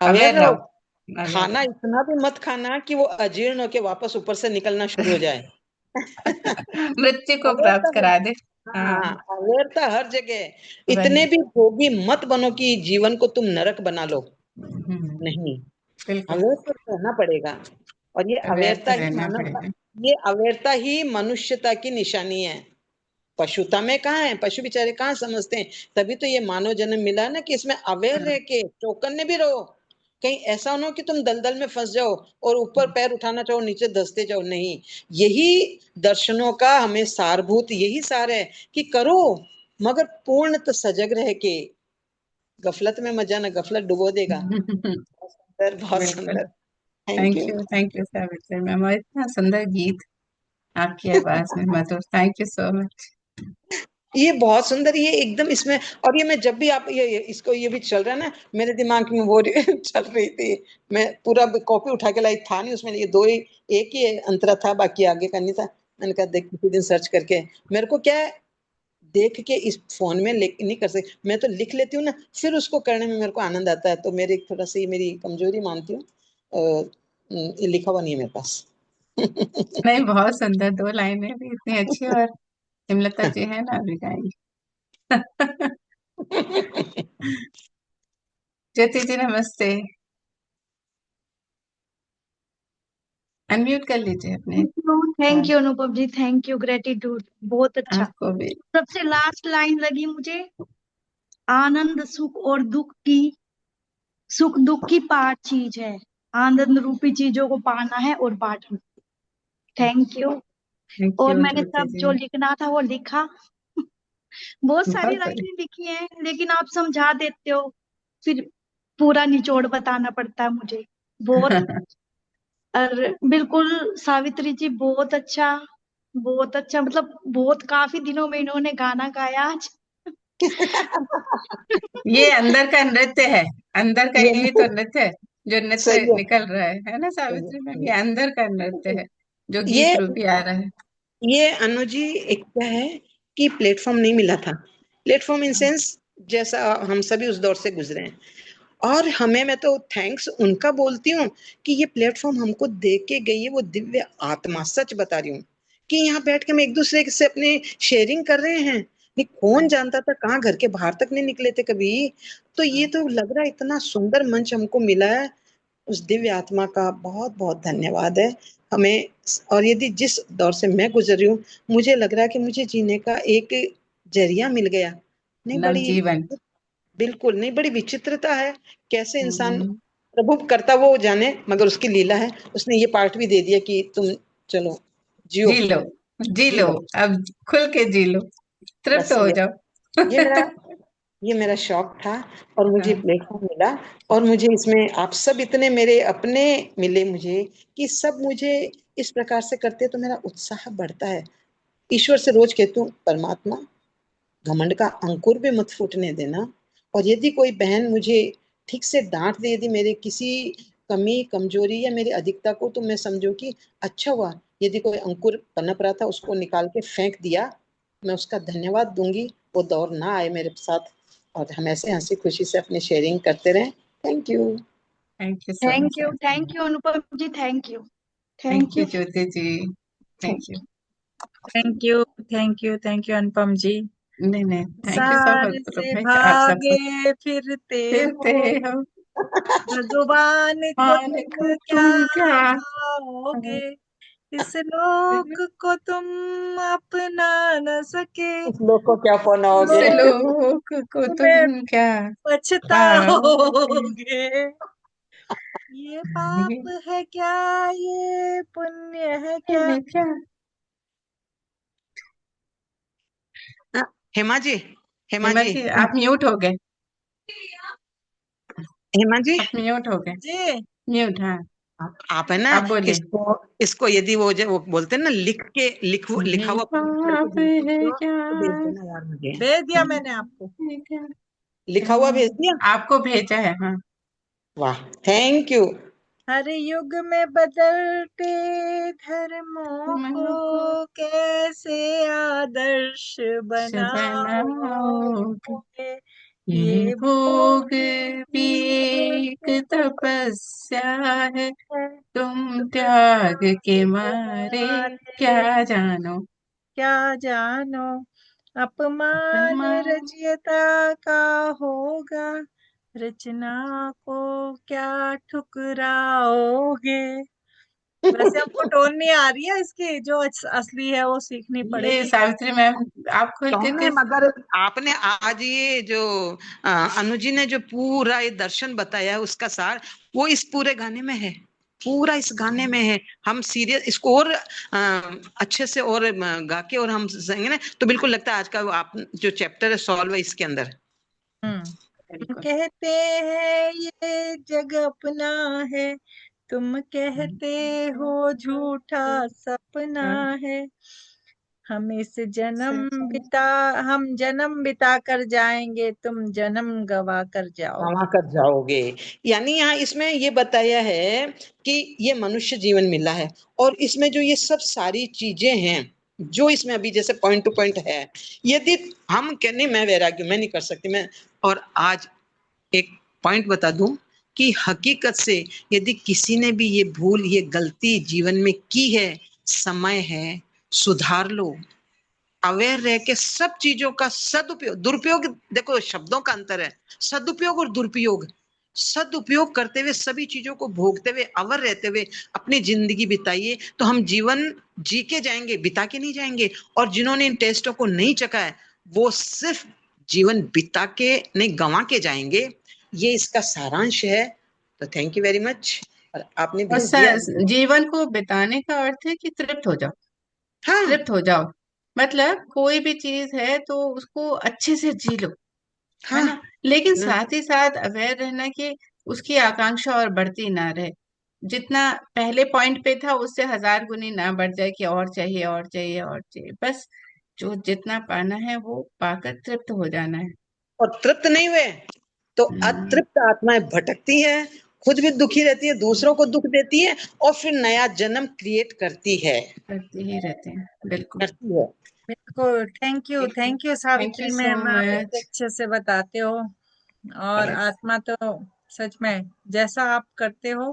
अवेयर अवेयर रहो। रहो। अवेयर खाना इतना भी मत खाना कि वो अजीर्ण होके वापस ऊपर से निकलना शुरू हो जाए। रहो। मृत्यु को अवेयरता प्राप्त है। करा दे। हाँ। हाँ, अवेयरता हर जगह। इतने वही। भी भोगी मत बनो कि जीवन को तुम नरक बना लो। हम्म। नहीं, बिल्कुल। अवेयर तो रहना पड़ेगा। और ये अवेयर अवेयरता तो ही रहना मानवता, पड़ेगा। ये अवेयरता ही मनुष्यता की निशानी है। पशुता में कहाँ है, पशु बेचारे कहाँ समझते हैं। तभी तो ये मानव जन्म मिला ना, कि इसमें अवेयर हाँ। रह के चौकन्ने भी रहो। कहीं ऐसा ना हो कि तुम दलदल में फंस जाओ और ऊपर पैर उठाना चाहो, नीचे धंसते जाओ। नहीं, यही दर्शनों का हमें सारभूत यही सार है कि करो, मगर पूर्णतः सजग रह के। गफलत में मजा ना, गफलत डुबो देगा। बहुत सुंदर, बहुत बिल्कुल। सुंदर। Thank you. Thank you Savitri ma'am, और इतना सुंदर गीत आपकी आवाज में मधुर, थैंक यू सो मच। ये बहुत सुंदर, ये एकदम इसमें। और ये मैं जब भी आप ये इसको, ये भी चल रहा है ना मेरे दिमाग में, वो चल रही थी। मैं पूरा कॉपी उठा के लाई, था नहीं उसमें, ये दो ही, एक ही अंतरा था, बाकी आगे का नहीं था। मैंने कहा देख किसी दिन सर्च करके, मेरे को क्या है, देख के इस फोन में नहीं कर सकती मैं, तो लिख लेती हूँ ना, फिर उसको करने में मेरे को आनंद आता है। तो मेरी थोड़ा सी मेरी कमजोरी मानती हूँ। ये लिखा हुआ नहीं है मेरे पास। नहीं, बहुत सुंदर, दो लाइनें भी इतनी अच्छी, और हेमलता जी है ना, अभी गाएंगी। ज्योति जी नमस्ते, अनम्यूट कर लीजिए अपने। Thank you Anupam ji, thank you, gratitude, बहुत अच्छा। आपको भी। सबसे लास्ट लाइन लगी मुझे, आनंद सुख और दुख की, सुख दुख की पार चीज है, आनंद रूपी चीजों को पाना है और बांटना। Thank you. थैंक और यू मैंने ज्योति सब जी। जो लिखना था वो लिखा। बहुत सारी बहुत बड़ी। लाइनें लिखी हैं, लेकिन आप समझा देते हो, फिर पूरा निचोड़ बताना पड़ता है मुझे। बहुत, और बिल्कुल सावित्री जी, बहुत अच्छा, बहुत अच्छा, मतलब बहुत काफी दिनों में इन्होंने गाना गाया आज। ये अंदर का नृत्य है, अंदर का ये यही तो नृत्य है, जो नृत्य सही है, निकल रहा है ना सही है, सावित्री मैम, सही ये अंदर का नृत्य है। है, जो ये गीत रूपी आ रहा है। ये अनु जी, एक क्या है कि प्लेटफॉर्म नहीं मिला था। प्लेटफॉर्म इन सेंस, जैसा हम सभी उस दौर से गुजरे हैं, और हमें, मैं तो थैंक्स उनका बोलती हूँ कि ये प्लेटफॉर्म हमको दे के गई है वो दिव्य आत्मा। सच बता रही हूँ कि यहाँ बैठ के हम एक दूसरे से अपने शेयरिंग कर रहे हैं। नहीं, कौन जानता था, कहाँ घर के बाहर तक नहीं निकले थे कभी। तो ये तो लग रहा है इतना सुंदर मंच हमको मिला है। उस दिव्य आत्मा का बहुत बहुत धन्यवाद है हमें। और यदि जिस दौर से मैं गुजर रही हूँ, मुझे लग रहा है कि मुझे जीने का एक जरिया मिल गया। नहीं, बड़ी, नवजीवन। बिल्कुल नहीं, बड़ी विचित्रता है कैसे इंसान, हम्म, प्रभु करता वो जाने, मगर उसकी लीला है। उसने ये पार्ट भी दे दिया कि तुम चलो जियो, जी लो, जी जी लो, लो। अब खुल के जी लो, तृप्त बस हो जाओ। ये मेरा ये मेरा शौक था, और मुझे हाँ, प्लेटफॉर्म मिला। और मुझे इसमें आप सब इतने मेरे अपने मिले मुझे, कि सब मुझे इस प्रकार से करते तो मेरा उत्साह बढ़ता है। ईश्वर से रोज कहती हूँ, परमात्मा घमंड का अंकुर भी मत फूटने देना। और यदि कोई बहन मुझे ठीक से डांट दे, यदि मेरे किसी कमी कमजोरी या मेरी अधिकता को, तो मैं समझू कि अच्छा हुआ, यदि कोई अंकुर पनप रहा था उसको निकाल के फेंक दिया, मैं उसका धन्यवाद दूंगी। वो दौर ना आए मेरे साथ, और हम ऐसे हंसी खुशी से अपनी शेयरिंग करते रहें। Thank you. Thank you so much. Thank you Anupam ji, thank you, thank thank you you, Jyoti ji, thank you. Thank thank you, thank you, thank you Anupam ji. नहीं नहीं, थैंक यू सो संसार मच गुरु से भाई, आप सबको भागे फिरते फिरते हो, हो। भगवान को मान तुम को क्या तुम क्या, पाओगे, इस लोक को तुम अपना न सके, इस लोग को क्या इस पनाओगे। लोग लोक को तुम्हें तुम क्या पाओगे। पछताओगे। ये पाप है क्या, ये पुण्य है क्या। है क्या। हेमा जी, हेमा हेमा जी, जी, आप म्यूट हो गए, हेमा जी, आप म्यूट हो गए, जी, म्यूट, हाँ। आप है ना, आप बोलिए। इसको इसको यदि वो जो वो बोलते हैं ना, लिखा ये हुआ प्रिंट करके पाप भेज है सकते हो क्या, तो भेज देना यार मुझे। भेज दिया मैंने आपको। है क्या। लिखा हुआ भेज दिया। आपको भेजा है, हाँ। वाह, थैंक यू। हर युग में बदलते धर्मों मनो को को कैसे आदर्श बनाओगे, बनाओगे, ये ये भोग भोग भी भी एक एक तपस्या है, है, तुम तुम त्याग के त्याग के मारे मारे क्या जानो। क्या जानो, अपमान अपमान। रचयिता का होगा, रचना को क्या ठुकराओगे। वैसे हमको टोन नहीं आ रही है इसकी, जो असली है वो सीखनी ये पड़ेगी। सावित्री मैम, आप खोल के कौन है, किस। मगर आपने आज ये जो अनुजी ने जो पूरा ये दर्शन बताया है उसका सार, वो इस पूरे गाने में है। पूरा इस गाने में है। हम सीरियस इसको और अच्छे से और गा के और हम सहेंगे ना, तो बिल्कुल लगता है आज का वो आप जो चैप्टर है सॉल्व है इसके अंदर। हम्म, बिल्कुल। कहते हैं ये जग अपना है, तुम कहते हो झूठा सपना है। हम इस जन्म बिता हम जन्म बिता कर जाएंगे, तुम जन्म गवा कर गंवा जाओगे। कर जाओगे। यानी यहाँ इसमें ये बताया है कि ये मनुष्य जीवन मिला है, और इसमें जो ये सब सारी चीजें हैं जो इसमें अभी जैसे पॉइंट टू पॉइंट है, यदि हम कहने मैं वैराग्य मैं नहीं कर सकती मैं, और आज एक पॉइंट बता दूं कि हकीकत से यदि किसी ने भी ये भूल ये गलती जीवन में की है, समय है, सुधार लो। अवेयर रह के सब चीजों का सदुपयोग, दुरुपयोग देखो शब्दों का अंतर है, सदुपयोग और दुरुपयोग। सदुपयोग करते हुए सभी चीजों को भोगते हुए अवर रहते हुए अपनी जिंदगी बिताइए, तो हम जीवन जी के जाएंगे, बिता के नहीं जाएंगे। और जिन्होंने इन टेस्टों को नहीं चखा है वो सिर्फ जीवन बिता के नहीं गंवा के जाएंगे। ये इसका सारांश है। तो थैंक यू वेरी मच। और आपने और ध्यान दिया। जीवन को बिताने का अर्थ है कि तृप्त हो जाओ। हाँ तृप्त हो जाओ मतलब कोई भी चीज है तो उसको अच्छे से जी लो, है हाँ ना। लेकिन ना, साथ ही साथ अवेयर रहना कि उसकी आकांक्षा और बढ़ती ना रहे। जितना पहले पॉइंट पे था उससे 1000 गुनी ना बढ़ जाए कि और चाहिए और चाहिए और चाहिए। बस जो जितना पाना है वो पाकर तृप्त हो जाना है। और तृप्त नहीं हुए तो हम्म, अतृप्त आत्माएं भटकती है, खुद भी दुखी रहती है, दूसरों को दुख देती है, और फिर नया जन्म क्रिएट करती है। करते ही रहते हैं बिल्कुल। करती है। बिल्कुल। Thank you thank you Savitri so ma'am, आप इतने मच। अच्छे से बताते हो। और आत्मा तो सच में जैसा आप करते हो